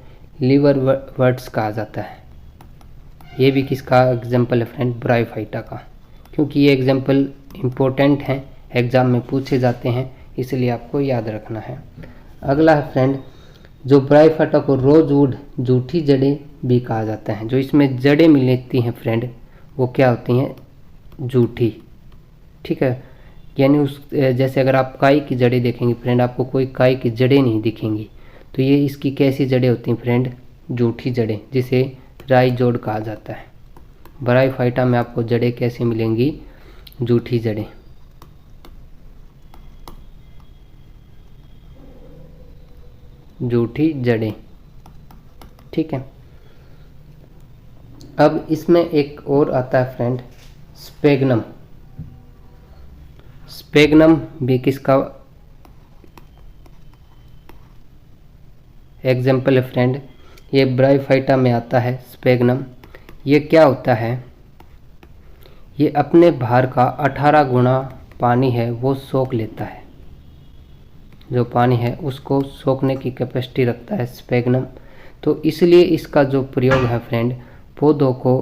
लिवरवर्ट्स कहा जाता है, ये भी किसका एग्जाम्पल है फ्रेंड? ब्रायोफाइटा का। क्योंकि ये एग्जाम्पल इम्पोर्टेंट हैं, एग्जाम में पूछे जाते हैं, इसलिए आपको याद रखना है। अगला है फ्रेंड, जो ब्रायोफाइटा को रोजवुड, जूठी जड़ें भी कहा जाता है। जो इसमें जड़ें मिलती हैं फ्रेंड, वो क्या होती हैं? जूठी। ठीक है, यानी उस जैसे अगर आप काई की जड़ें देखेंगे फ्रेंड, आपको कोई काई की जड़ें नहीं दिखेंगी, तो ये इसकी कैसी जड़ें होती हैं फ्रेंड? जूठी जड़ें, जिसे राइजोड कहा जाता है। ब्रायोफाइटा में आपको जड़ें कैसी मिलेंगी? जूठी जड़ें। जूठी जड़ें। ठीक है, अब इसमें एक और आता है फ्रेंड स्पेगनम। स्पेगनम भी किसका एग्जाम्पल है फ्रेंड? ये ब्रायोफाइटा में आता है स्पेगनम। ये क्या होता है? ये अपने भार का 18 गुना पानी है वो सोख लेता है। जो पानी है उसको सोखने की कैपेसिटी रखता है स्पेगनम। तो इसलिए इसका जो प्रयोग है फ्रेंड, पौधों को,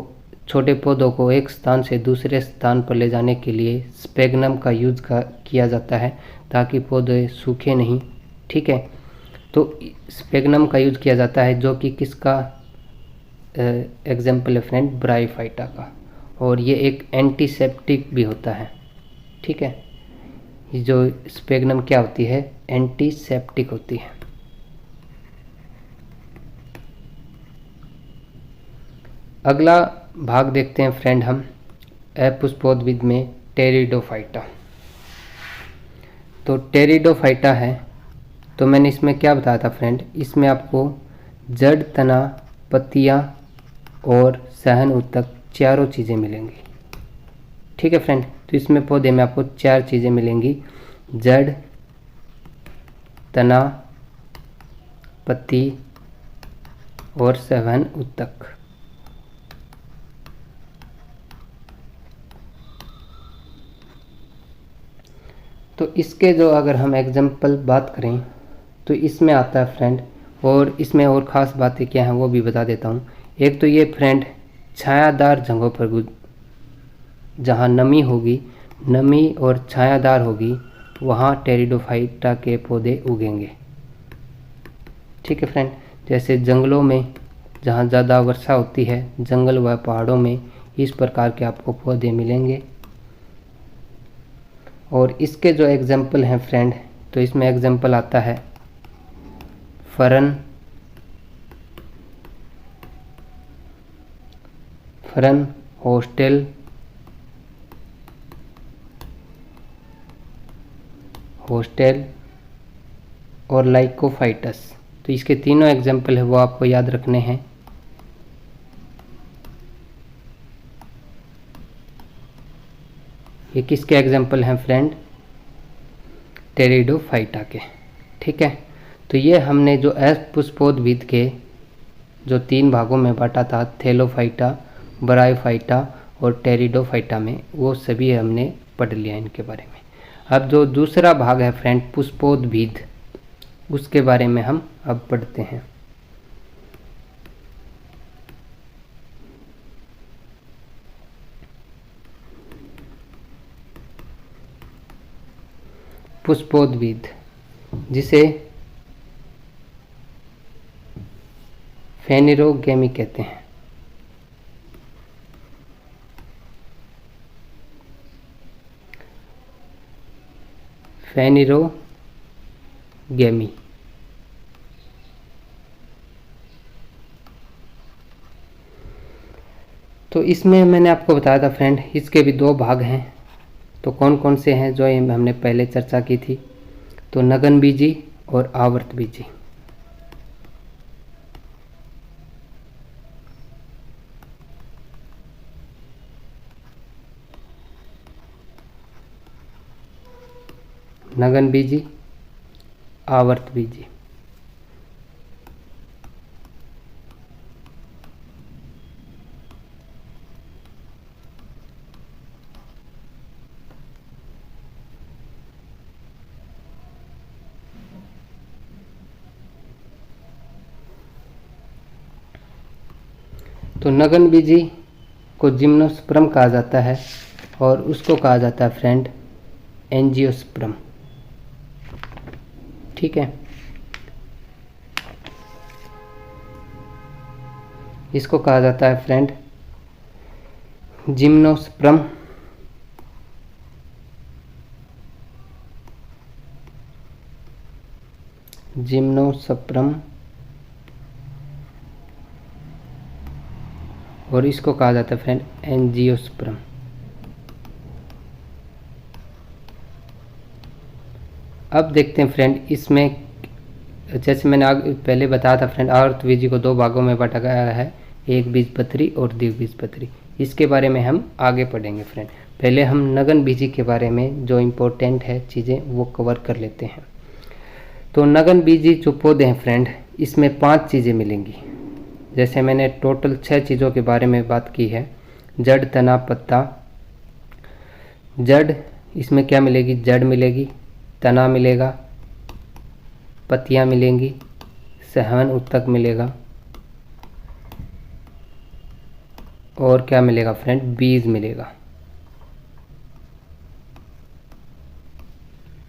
छोटे पौधों को एक स्थान से दूसरे स्थान पर ले जाने के लिए स्पेगनम का यूज किया जाता है, ताकि पौधे सूखे नहीं। ठीक है, तो स्पेगनम का यूज किया जाता है, जो कि किसका एग्जाम्पल है फ्रेंड? ब्रायोफाइटा का। और ये एक एंटीसेप्टिक भी होता है। ठीक है, जो स्पेगनम क्या होती है? एंटीसेप्टिक होती है। अगला भाग देखते हैं फ्रेंड हम अपुष्पोद्भिद में टेरिडोफाइटा। तो टेरिडोफाइटा है, तो मैंने इसमें क्या बताया था फ्रेंड? इसमें आपको जड़, तना, पत्तियाँ और सहन ऊतक चारों चीज़ें मिलेंगी। ठीक है फ्रेंड, तो इसमें पौधे में आपको 4 चीज़ें मिलेंगी, जड़, तना, पत्ती और सहन ऊतक। तो इसके जो अगर हम एग्जाम्पल बात करें तो इसमें आता है फ्रेंड, और इसमें और ख़ास बातें क्या हैं वो भी बता देता हूँ। एक तो ये फ्रेंड छायादार जगहों पर, जहाँ नमी होगी, नमी और छायादार होगी, वहाँ टेरिडोफाइटा के पौधे उगेंगे। ठीक है फ्रेंड, जैसे जंगलों में जहाँ ज़्यादा वर्षा होती है, जंगल व पहाड़ों में इस प्रकार के आपको पौधे मिलेंगे। और इसके जो एग्जाम्पल हैं फ्रेंड, तो इसमें एग्जाम्पल आता है फरन, हॉस्टेल, और लाइकोफाइटस। तो इसके तीनों एग्जाम्पल है वो आपको याद रखने हैं। ये किसके एग्जाम्पल हैं फ्रेंड? टेरिडोफाइटा के। ठीक है, तो ये हमने जो पुष्पोद्भिद के जो 3 भागों में बांटा था, थैलोफाइटा, ब्रायोफाइटा और टेरिडोफाइटा में, वो सभी हमने पढ़ लिया इनके बारे में। अब जो दूसरा भाग है फ्रेंड पुष्पोद्भिद, उसके बारे में हम अब पढ़ते हैं। पुष्पोद्भिद, जिसे फेनिरोगेमी कहते हैं। फेनिरोगेमी। तो इसमें मैंने आपको बताया था फ्रेंड, इसके भी 2 भाग हैं। तो कौन कौन से हैं जो हमने पहले चर्चा की थी? तो नगन बीजी और आवर्त बीजी। नगन बीजी, आवर्त बीजी। तो नगन बीजी को जिम्नोस्पर्म कहा जाता है और उसको कहा जाता है फ्रेंड एंजियोस्पर्म। ठीक है, इसको कहा जाता है फ्रेंड जिम्नोस्पर्म। और इसको कहा जाता है फ्रेंड एंजियोस्पर्म। अब देखते हैं फ्रेंड, इसमें जैसे मैंने पहले बताया था फ्रेंड, आवर्त बीजी को 2 भागों में बांटा गया है, एक बीजपत्री और द्विबीजपत्री। इसके बारे में हम आगे पढ़ेंगे फ्रेंड। पहले हम नगन बीजी के बारे में जो इम्पोर्टेंट है चीज़ें वो कवर कर लेते हैं। तो नगन बीजी जो पौधे हैं फ्रेंड, इसमें 5 चीज़ें मिलेंगी। जैसे मैंने टोटल 6 चीज़ों के बारे में बात की है, जड़, तना, पत्ता। जड़, इसमें क्या मिलेगी? जड़ मिलेगी, तना मिलेगा, पत्तियाँ मिलेंगी, सहवन उत्तक मिलेगा, और क्या मिलेगा फ्रेंड? बीज मिलेगा।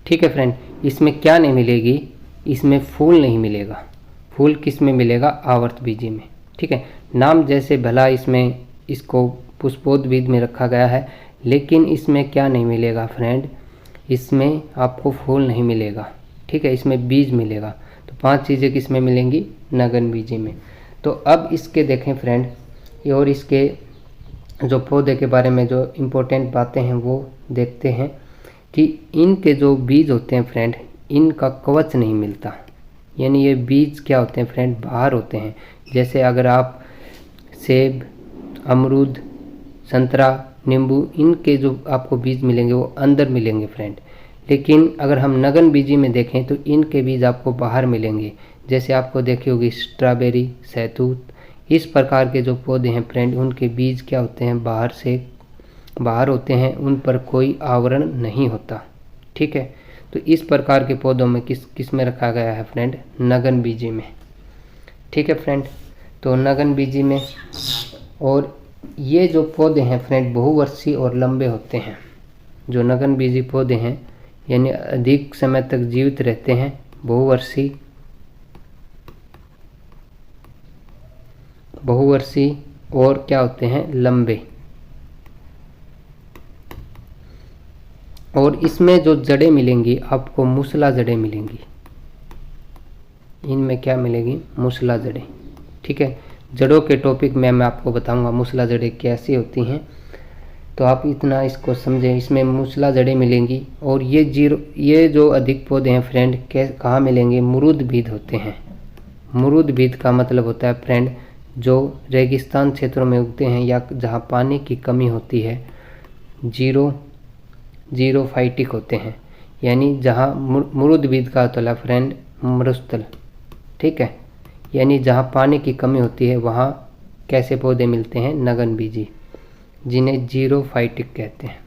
ठीक है फ्रेंड, इसमें क्या नहीं मिलेगी? इसमें फूल नहीं मिलेगा। फूल किस में मिलेगा? आवर्त बीजी में। ठीक है, नाम जैसे भला इसमें इसको पुष्पोद्भिद में रखा गया है, लेकिन इसमें क्या नहीं मिलेगा फ्रेंड? इसमें आपको फूल नहीं मिलेगा। ठीक है, इसमें बीज मिलेगा। तो 5 चीज़ें किस में मिलेंगी? नगन बीजी में। तो अब इसके देखें फ्रेंड, और इसके जो पौधे के बारे में जो इम्पोर्टेंट बातें हैं वो देखते हैं कि इनके जो बीज होते हैं फ्रेंड, इनका कवच नहीं मिलता। यानी ये बीज क्या होते हैं फ्रेंड? बाहर होते हैं। जैसे अगर आप सेब, अमरूद, संतरा, नींबू, इनके जो आपको बीज मिलेंगे वो अंदर मिलेंगे फ्रेंड। लेकिन अगर हम नगन बीजी में देखें तो इनके बीज आपको बाहर मिलेंगे। जैसे आपको देखी होगी स्ट्रॉबेरी, सहतूत, इस प्रकार के जो पौधे हैं फ्रेंड, उनके बीज क्या होते हैं? बाहर होते हैं, उन पर कोई आवरण नहीं होता। ठीक है, तो इस प्रकार के पौधों में किस में रखा गया है फ्रेंड? नगन बीजी में। ठीक है फ्रेंड, तो नगन बीजी में, और ये जो पौधे हैं फ्रेंड बहुवर्षीय और लंबे होते हैं। जो नगन बीजी पौधे हैं यानी अधिक समय तक जीवित रहते हैं, बहुवर्षीय और क्या होते हैं? लंबे। और इसमें जो जड़ें मिलेंगी आपको मूसला जड़ें मिलेंगी। इनमें क्या मिलेगी? मूसला जड़ें। ठीक है, जड़ों के टॉपिक में मैं आपको बताऊंगा मूसला जड़ें कैसी होती हैं, तो आप इतना इसको समझें। इसमें मूसला जड़ें मिलेंगी। और ये जो अधिक पौधे हैं फ्रेंड कहाँ मिलेंगे? मुरुदबिद होते हैं। मुरुदबिद का मतलब होता है फ्रेंड जो रेगिस्तान क्षेत्रों में उगते हैं या जहाँ पानी की कमी होती है, जीरोफाइटिक होते हैं। यानी जहाँ मुरुदबिद का होता है फ्रेंड मरुस्थल। ठीक है, यानी जहाँ पानी की कमी होती है वहाँ कैसे पौधे मिलते हैं? नगनबीजी, जिन्हें जीरोफाइटिक कहते हैं।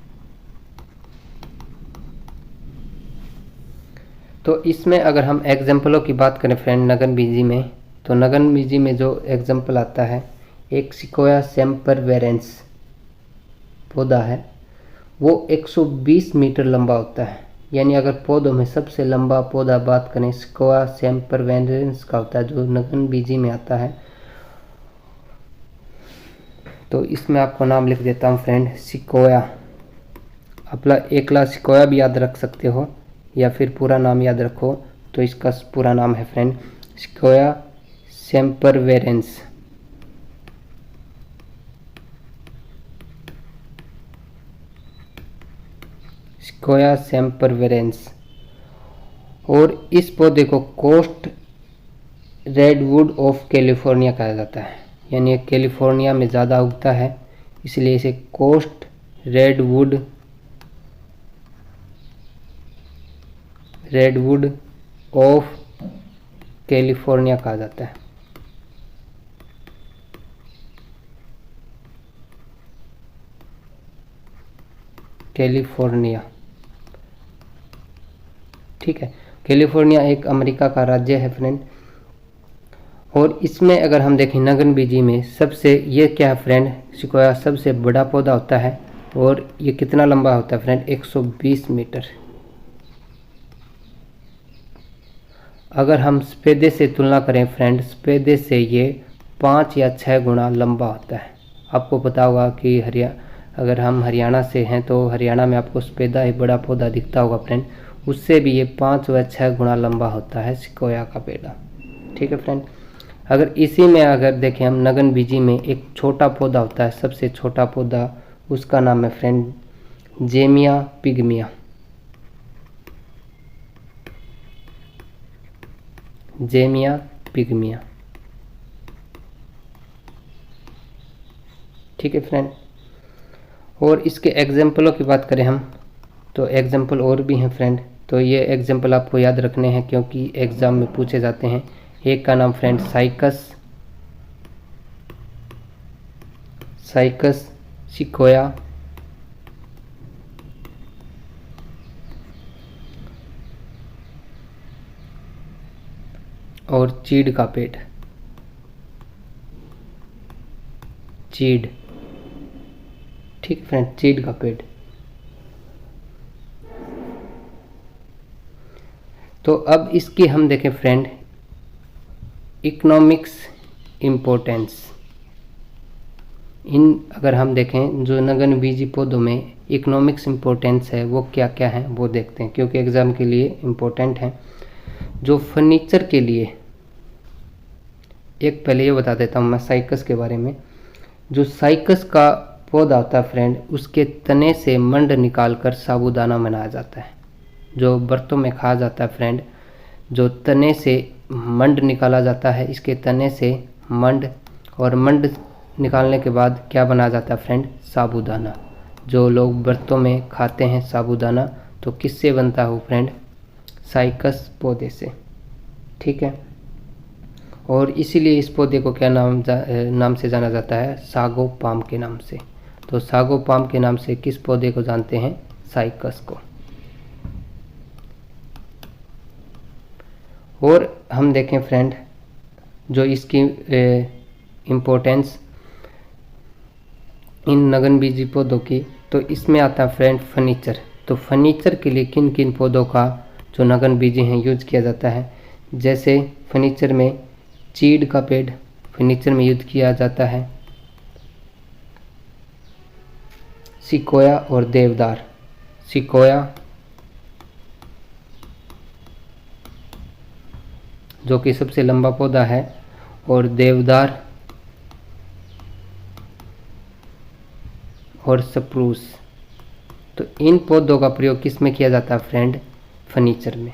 तो इसमें अगर हम एग्जाम्पलों की बात करें फ्रेंड नगनबीजी में, तो नगनबीजी में जो एग्जाम्पल आता है, एक सिकोया सेम्परवेरेंस पौधा है, वो 120 मीटर लंबा होता है। यानी अगर पौधों में सबसे लंबा पौधा बात करें सिकोया सेम्परवेरेंस का होता है, जो नगनबीजी में आता है। तो इसमें आपको नाम लिख देता हूँ फ्रेंड सिकोया। अपना एकला सिकोया भी याद रख सकते हो या फिर पूरा नाम याद रखो, तो इसका पूरा नाम है फ्रेंड सिकोया सेम्परवेरेंस। सिकोया सेम्परवेरेंस। और इस पौधे को कोस्ट रेडवुड ऑफ कैलिफोर्निया कहा जाता है। यानी ये कैलिफोर्निया में ज़्यादा उगता है, इसलिए इसे कोस्ट रेडवुड ऑफ कैलिफोर्निया कहा जाता है। कैलिफोर्निया। ठीक है, कैलिफोर्निया एक अमेरिका का राज्य है फ्रेंड। और इसमें अगर हम देखें नगनबीजी में सबसे ये क्या है फ्रेंड, सिकोया सबसे बड़ा पौधा होता है। और ये कितना लंबा होता है फ्रेंड? 120 मीटर। अगर हम सफेदे से तुलना करें फ्रेंड, सफेदे से ये 5 या 6 गुना लंबा होता है। आपको पता होगा कि अगर हम हरियाणा से हैं तो हरियाणा में आपको सफेदा एक बड़ा पौधा दिखता होगा फ्रेंड, उससे भी ये 5 व 6 गुना लंबा होता है सिकोया का पेड़। ठीक है फ्रेंड, अगर इसी में अगर देखें हम नगनबीजी में एक छोटा पौधा होता है, सबसे छोटा पौधा, उसका नाम है फ्रेंड जेमिया पिग्मिया। जेमिया पिग्मिया। ठीक है फ्रेंड, और इसके एग्जाम्पलों की बात करें हम तो एग्जाम्पल और भी हैं फ्रेंड। तो ये एग्जाम्पल आपको याद रखने हैं क्योंकि एग्ज़ाम में पूछे जाते हैं। एक का नाम फ्रेंड साइकस सिकोया। और चीड़ का पेड़, चीड़। ठीक है फ्रेंड, चीड़ का पेड़। तो अब इसकी हम देखें फ्रेंड इकोनॉमिक्स इम्पोर्टेंस। अगर हम देखें जो नगनबीजी पौधों में इकोनॉमिक्स इम्पोर्टेंस है वो क्या क्या है वो देखते हैं, क्योंकि एग्ज़ाम के लिए इम्पोर्टेंट है। जो फर्नीचर के लिए, एक पहले ये बता देता हूँ मैं साइकस के बारे में। जो साइकस का पौधा होता है फ्रेंड, उसके तने से मंड निकाल कर साबूदाना बनाया जाता है, जो बर्तों में खाया जाता है फ्रेंड। जो तने से मंड निकाला जाता है, इसके तने से मंड, और मंड निकालने के बाद क्या बनाया जाता है फ्रेंड? साबूदाना। जो लोग बर्तों में खाते हैं साबूदाना, तो किससे बनता है वो फ्रेंड? साइकस पौधे से। ठीक है, और इसीलिए इस पौधे को क्या नाम से जाना जाता है? सागो पाम के नाम से। तो सागो पाम के नाम से किस पौधे को जानते हैं? साइकस को। और हम देखें फ्रेंड जो इसकी इम्पोर्टेंस इन नगनबीजी पौधों की, तो इसमें आता है फ्रेंड फर्नीचर। तो फर्नीचर के लिए किन किन पौधों का जो नगनबीजी हैं यूज किया जाता है? जैसे फर्नीचर में चीड़ का पेड़ फर्नीचर में यूज किया जाता है, सिकोया और देवदार सिकोया जो कि सबसे लंबा पौधा है, और देवदार और स्प्रूस। तो इन पौधों का प्रयोग किस में किया जाता है फ्रेंड? फर्नीचर में।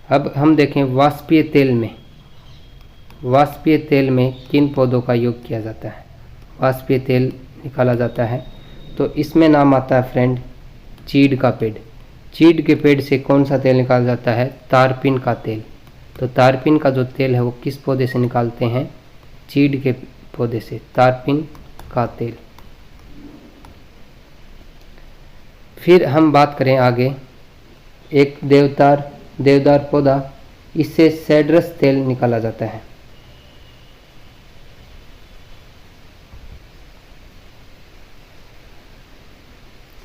अब हम देखें वाष्पीय तेल में, वाष्पीय तेल में किन पौधों का उपयोग किया जाता है? वाष्पीय तेल निकाला जाता है तो इसमें नाम आता है फ्रेंड चीड़ का पेड़। चीड़ के पेड़ से कौन सा तेल निकाला जाता है? तारपीन का तेल। तो तारपीन का जो तेल है वो किस पौधे से निकालते हैं? चीड़ के पौधे से, तारपीन का तेल। फिर हम बात करें आगे, एक देवदार पौधा, इससे सेड्रस तेल निकाला जाता है।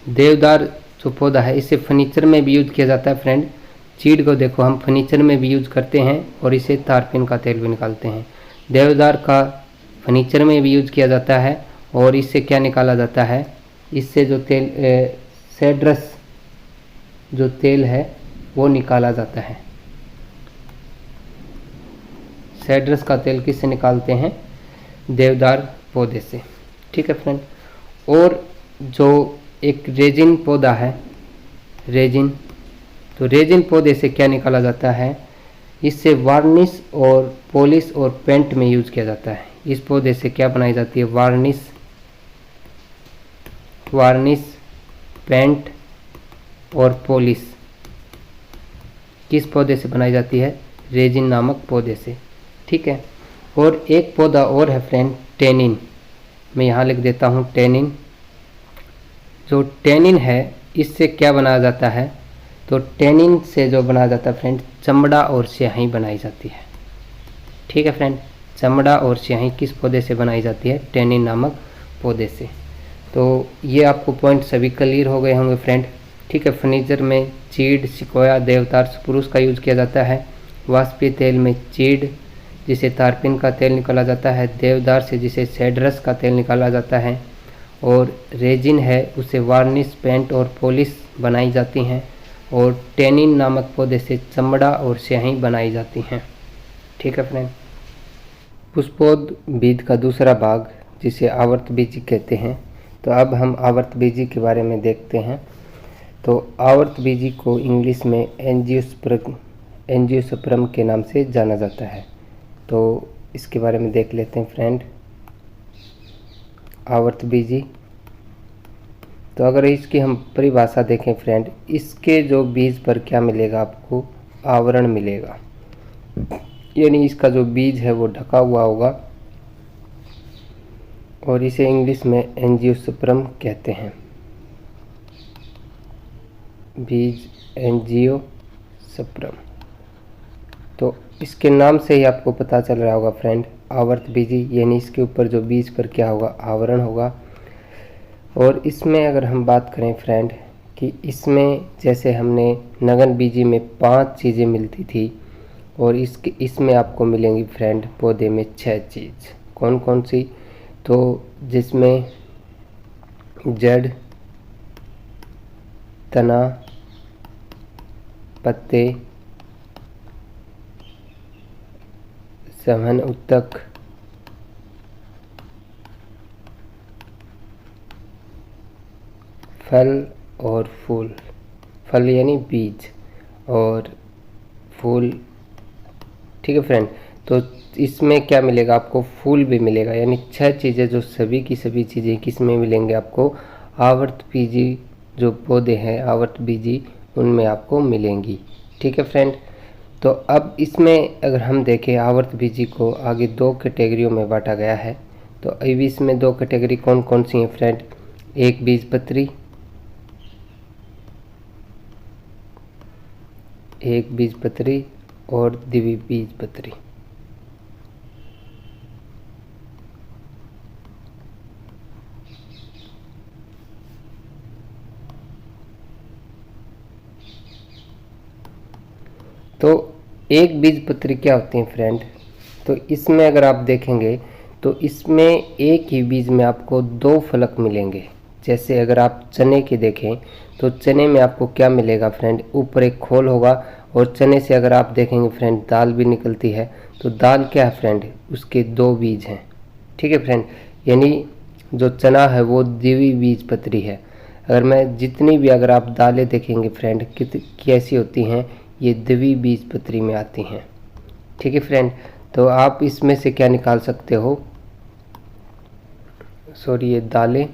देवदार जो पौधा है इसे फर्नीचर में भी यूज किया जाता है फ्रेंड। चीड़ को देखो हम फर्नीचर में भी यूज करते हैं और इसे तारपीन का तेल भी निकालते हैं। देवदार का फर्नीचर में भी यूज किया जाता है और इससे क्या निकाला जाता है? इससे जो तेल सेड्रस जो तेल है वो निकाला जाता है। सेड्रस का तेल किससे निकालते हैं? देवदार पौधे से। ठीक है फ्रेंड। और जो एक रेजिन पौधा है, रेजिन, तो रेजिन पौधे से क्या निकाला जाता है? इससे वार्निश और पॉलिश और पेंट में यूज किया जाता है। इस पौधे से क्या बनाई जाती है? वार्निश, पेंट और पॉलिश किस पौधे से बनाई जाती है? रेजिन नामक पौधे से। ठीक है। और एक पौधा और है फ्रेंड टेनिन, मैं यहाँ लिख देता हूँ टेनिन। जो टेनिन है इससे क्या बनाया जाता है? तो टेनिन से जो बनाया जाता है फ्रेंड चमड़ा और स्याही बनाई जाती है। ठीक है फ्रेंड, चमड़ा और स्याही किस पौधे से बनाई जाती है? टेनिन नामक पौधे से। तो ये आपको पॉइंट सभी क्लियर हो गए होंगे फ्रेंड। ठीक है। फर्नीचर में चीड़, सिकोया, देवदार, स्प्रूस का यूज किया जाता है। वाष्पीय तेल में चीड़ जिसे तारपीन का तेल निकाला जाता है, देवदार से जिसे सेड्रस का तेल निकाला जाता है, और रेजिन है उसे वार्निश, पेंट और पॉलिश बनाई जाती हैं, और टेनिन नामक पौधे से चमड़ा और स्याही बनाई जाती हैं। ठीक है फ्रेंड। पुष्पोद्भिद का दूसरा भाग जिसे आवर्तबीजी कहते हैं। तो अब हम आवर्तबीजी के बारे में देखते हैं। तो आवर्तबीजी को इंग्लिश में एंजियोस्पर्म के नाम से जाना जाता है। तो इसके बारे में देख लेते हैं फ्रेंड। आवर्तबीजी, तो अगर इसकी हम परिभाषा देखें फ्रेंड, इसके जो बीज पर क्या मिलेगा आपको? आवरण मिलेगा, यानी इसका जो बीज है वो ढका हुआ होगा और इसे इंग्लिश में एंजियोस्पर्म कहते हैं। बीज एंजियोस्पर्म। तो इसके नाम से ही आपको पता चल रहा होगा फ्रेंड आवर्तबीजी, यानी इसके ऊपर जो बीज पर क्या होगा? आवरण होगा। और इसमें अगर हम बात करें फ्रेंड कि इसमें जैसे हमने नगन बीजी में 5 चीज़ें मिलती थी, और इसमें आपको मिलेंगी फ्रेंड पौधे में 6 चीज़। कौन कौन सी? तो जिसमें जड़, तना, पत्ते, संवहन उत्तक, फल और फूल। फल यानी बीज और फूल। ठीक है फ्रेंड। तो इसमें क्या मिलेगा आपको? फूल भी मिलेगा, यानी 6 चीज़ें जो सभी की सभी चीज़ें किस में मिलेंगे आपको? आवर्तबीजी जो पौधे हैं आवर्तबीजी उनमें आपको मिलेंगी। ठीक है फ्रेंड। तो अब इसमें अगर हम देखें आवर्तबीजी को आगे 2 कैटेगरियों में बांटा गया है। तो अभी इसमें 2 कैटेगरी कौन कौन सी हैं फ्रेंड? एक बीजपत्री, और द्विबीजपत्री। तो एक बीजपत्री क्या होती है फ्रेंड? तो इसमें अगर आप देखेंगे तो इसमें एक ही बीज में आपको 2 फलक मिलेंगे। जैसे अगर आप चने की देखें तो चने में आपको क्या मिलेगा फ्रेंड, ऊपर एक खोल होगा, और चने से अगर आप देखेंगे फ्रेंड दाल भी निकलती है। तो दाल क्या है फ्रेंड, उसके 2 बीज हैं। ठीक है फ्रेंड, यानी जो चना है वो द्विबीजपत्री है। अगर मैं जितनी भी अगर आप दालें देखेंगे फ्रेंड कैसी होती हैं, ये द्विबीजपत्री में आती हैं। ठीक है फ्रेंड, तो आप इसमें से क्या निकाल सकते हो, सॉरी ये दालें,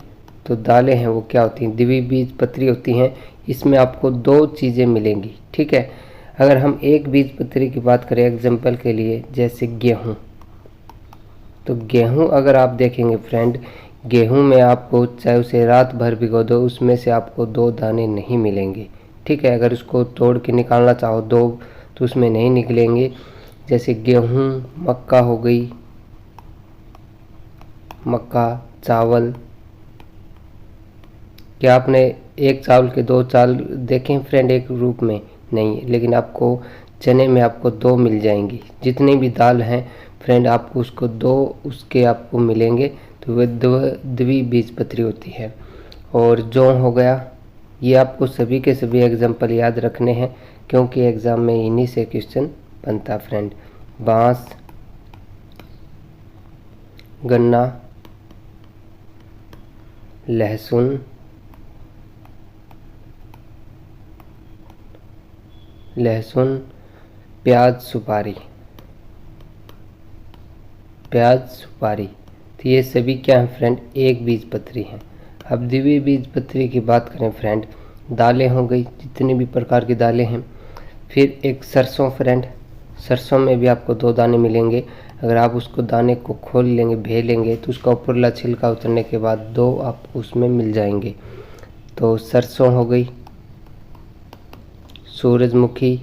तो दालें हैं वो क्या होती हैं, द्विबीजपत्री होती हैं। इसमें आपको 2 चीज़ें मिलेंगी। ठीक है, अगर हम एक बीजपत्री की बात करें एग्जाम्पल के लिए, जैसे गेहूँ, तो गेहूँ अगर आप देखेंगे फ्रेंड, गेहूँ में आपको चाहे उसे रात भर भिगो दो, उसमें से आपको 2 दाने नहीं मिलेंगे। ठीक है, अगर उसको तोड़ के निकालना चाहो 2 तो उसमें नहीं निकलेंगे। जैसे गेहूँ, मक्का हो गई, मक्का, चावल, क्या आपने एक चावल के 2 चावल देखे फ्रेंड एक रूप में? नहीं, लेकिन आपको चने में आपको 2 मिल जाएंगी। जितनी भी दाल हैं फ्रेंड आपको उसको 2 उसके आपको मिलेंगे, तो वह द्विबीजपत्री होती है। और जौ हो गया, ये आपको सभी के सभी एग्जाम्पल याद रखने हैं क्योंकि एग्ज़ाम में इन्हीं से क्वेश्चन बनता फ्रेंड। बांस, गन्ना, लहसुन, प्याज, सुपारी, तो ये सभी क्या हैं फ्रेंड, एक बीजपत्री हैं। अब द्विबीजपत्री की बात करें फ्रेंड, दालें हो गई, जितनी भी प्रकार की दालें हैं। फिर एक सरसों फ्रेंड, सरसों में भी आपको 2 दाने मिलेंगे। अगर आप उसको दाने को खोल लेंगे, भे लेंगे, तो उसका ऊपरला छिलका उतरने के बाद 2 आपको उसमें मिल जाएंगे। तो सरसों हो गई, सूरजमुखी,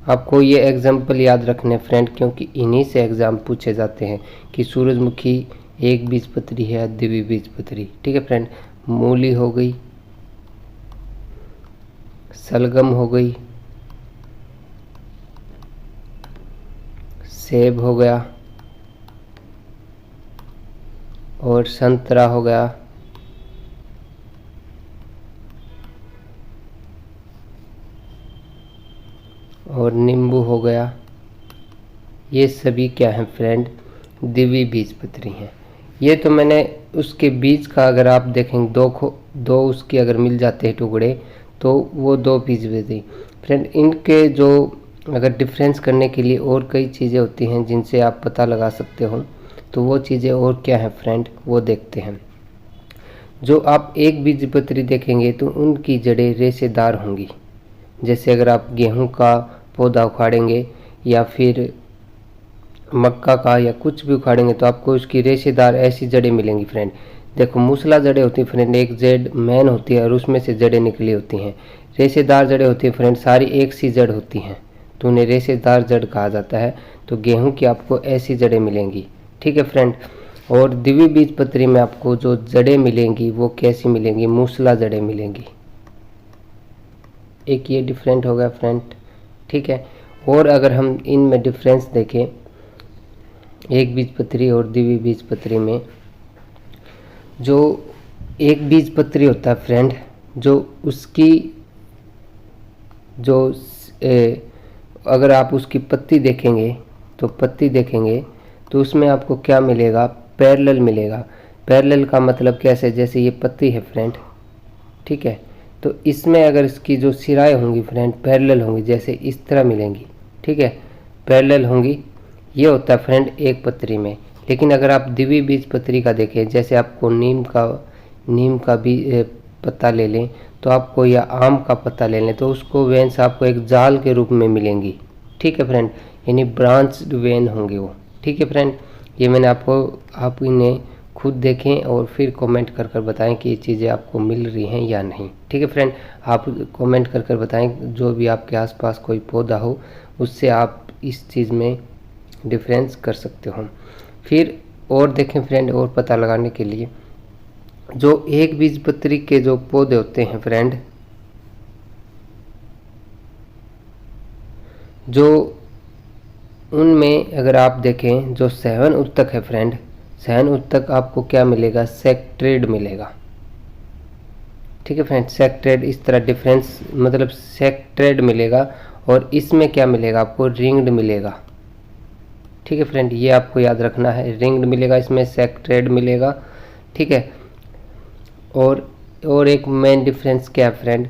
आपको ये एग्जाम्पल याद रखने फ्रेंड क्योंकि इन्हीं से एग्ज़ाम पूछे जाते हैं कि सूरजमुखी एक बीजपत्री है या द्विबीजपत्री। ठीक है फ्रेंड, मूली हो गई, सलगम हो गई, सेब हो गया, और संतरा हो गया, और नींबू हो गया। ये सभी क्या हैं फ्रेंड, द्विबीजपत्री हैं। ये तो मैंने उसके बीज का अगर आप देखेंगे 2 उसके अगर मिल जाते हैं टुकड़े तो वो 2 बीजपत्री फ्रेंड। इनके जो अगर डिफरेंस करने के लिए और कई चीज़ें होती हैं जिनसे आप पता लगा सकते हो, तो वो चीज़ें और क्या हैं फ्रेंड, वो देखते हैं। जो आप एक बीजपत्री देखेंगे तो उनकी जड़ें रेशेदार होंगी। जैसे अगर आप गेहूं का पौधा उखाड़ेंगे या फिर मक्का का या कुछ भी उखाड़ेंगे तो आपको उसकी रेशेदार ऐसी जड़ें मिलेंगी फ्रेंड। देखो मूसला जड़ें होती हैं फ्रेंड, एक जड़ मैन होती है और उसमें से जड़ें निकली होती हैं। रेशेदार जड़ें होती हैं फ्रेंड, सारी एक सी जड़ होती हैं, तो उन्हें रेशेदार जड़ कहा जाता है। तो गेहूं की आपको ऐसी जड़ें मिलेंगी। ठीक है फ्रेंड, और द्विबीजपत्री में आपको जो जड़ें मिलेंगी वो कैसी मिलेंगी, मूसला जड़ें मिलेंगी। एक ये डिफरेंट हो गया फ्रेंड। ठीक है, और अगर हम इनमें डिफरेंस देखें एक बीजपत्री और द्विबीजपत्री में, जो एक बीजपत्री होता है फ्रेंड, जो उसकी जो अगर आप उसकी पत्ती देखेंगे तो उसमें आपको क्या मिलेगा, पैरेलल मिलेगा। पैरेलल का मतलब कैसे, जैसे ये पत्ती है फ्रेंड, ठीक है, तो इसमें अगर इसकी जो सिराएं होंगी फ्रेंड पैरेलल होंगी, जैसे इस तरह मिलेंगी। ठीक है, पैरेलल होंगी, ये होता है फ्रेंड एक पत्री में। लेकिन अगर आप द्विबीजपत्री का देखें, जैसे आपको नीम का भी पत्ता ले लें तो आपको, या आम का पत्ता ले लें तो उसको वेन्स आपको एक जाल के रूप में मिलेंगी। ठीक है फ्रेंड, यानी ब्रांच्ड वेन होंगे वो। ठीक है फ्रेंड, ये मैंने आप इन्हें खुद देखें और फिर कमेंट कर कर बताएं कि ये चीज़ें आपको मिल रही हैं या नहीं। ठीक है फ्रेंड, आप कमेंट कर कर बताएं, जो भी आपके आसपास कोई पौधा हो उससे आप इस चीज़ में डिफरेंस कर सकते हो। फिर और देखें फ्रेंड, और पता लगाने के लिए, जो एक बीजपत्री के जो पौधे होते हैं फ्रेंड, जो उनमें अगर आप देखें जो सहवन उत्तक है फ्रेंड, सहवन उत्तक आपको क्या मिलेगा, सेक्ट्रेड मिलेगा। ठीक है फ्रेंड, सेक्टेड इस तरह डिफरेंस मतलब सेक्टेड मिलेगा, और इसमें क्या मिलेगा आपको, रिंग्ड मिलेगा। ठीक है फ्रेंड, ये आपको याद रखना है, रिंग्ड मिलेगा, इसमें सेक्टेड मिलेगा। ठीक है, और एक मेन डिफरेंस क्या है फ्रेंड,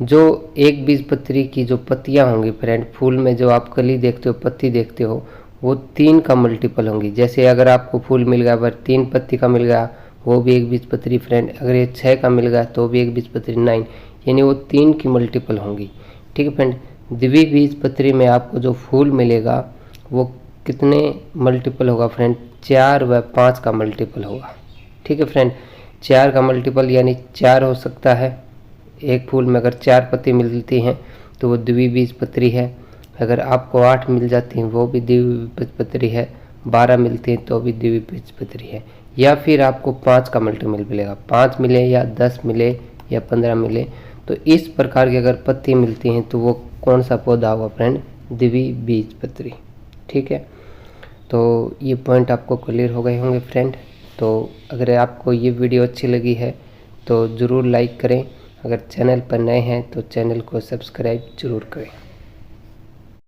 जो एक बीजपत्री की जो पत्तियां होंगी फ्रेंड, फूल में जो आप कली देखते हो, पत्ती देखते हो, वो 3 का मल्टीपल होंगी। जैसे अगर आपको फूल मिल गया पर 3 पत्ती का मिल गया, वो भी एक बीजपत्री फ्रेंड। अगर ये 6 का मिल गया तो भी एक बीजपत्री 9, यानी वो 3 की मल्टीपल होंगी। ठीक है फ्रेंड, द्विबीजपत्री में आपको जो फूल मिलेगा वो कितने मल्टीपल होगा फ्रेंड, 4 व 5 का मल्टीपल होगा। ठीक है फ्रेंड, 4 का मल्टीपल यानी 4 हो सकता है। एक फूल में अगर 4 पत्ती मिलती हैं तो वो द्विबीजपत्री है। अगर आपको 8 मिल जाती हैं वो भी द्विबीजपत्री है, 12 मिलती हैं तो भी द्विबीजपत्री है। या फिर आपको 5 का मल्टीपल मिलेगा, 5 मिले या 10 मिले या 15 मिले, तो इस प्रकार की अगर पत्ती मिलती हैं तो वो कौन सा पौधा होगा फ्रेंड, द्विबीजपत्री। ठीक है, तो ये पॉइंट आपको क्लियर हो गए होंगे फ्रेंड। तो अगर आपको ये वीडियो अच्छी लगी है तो ज़रूर लाइक करें, अगर चैनल पर नए हैं तो चैनल को सब्सक्राइब जरूर करें।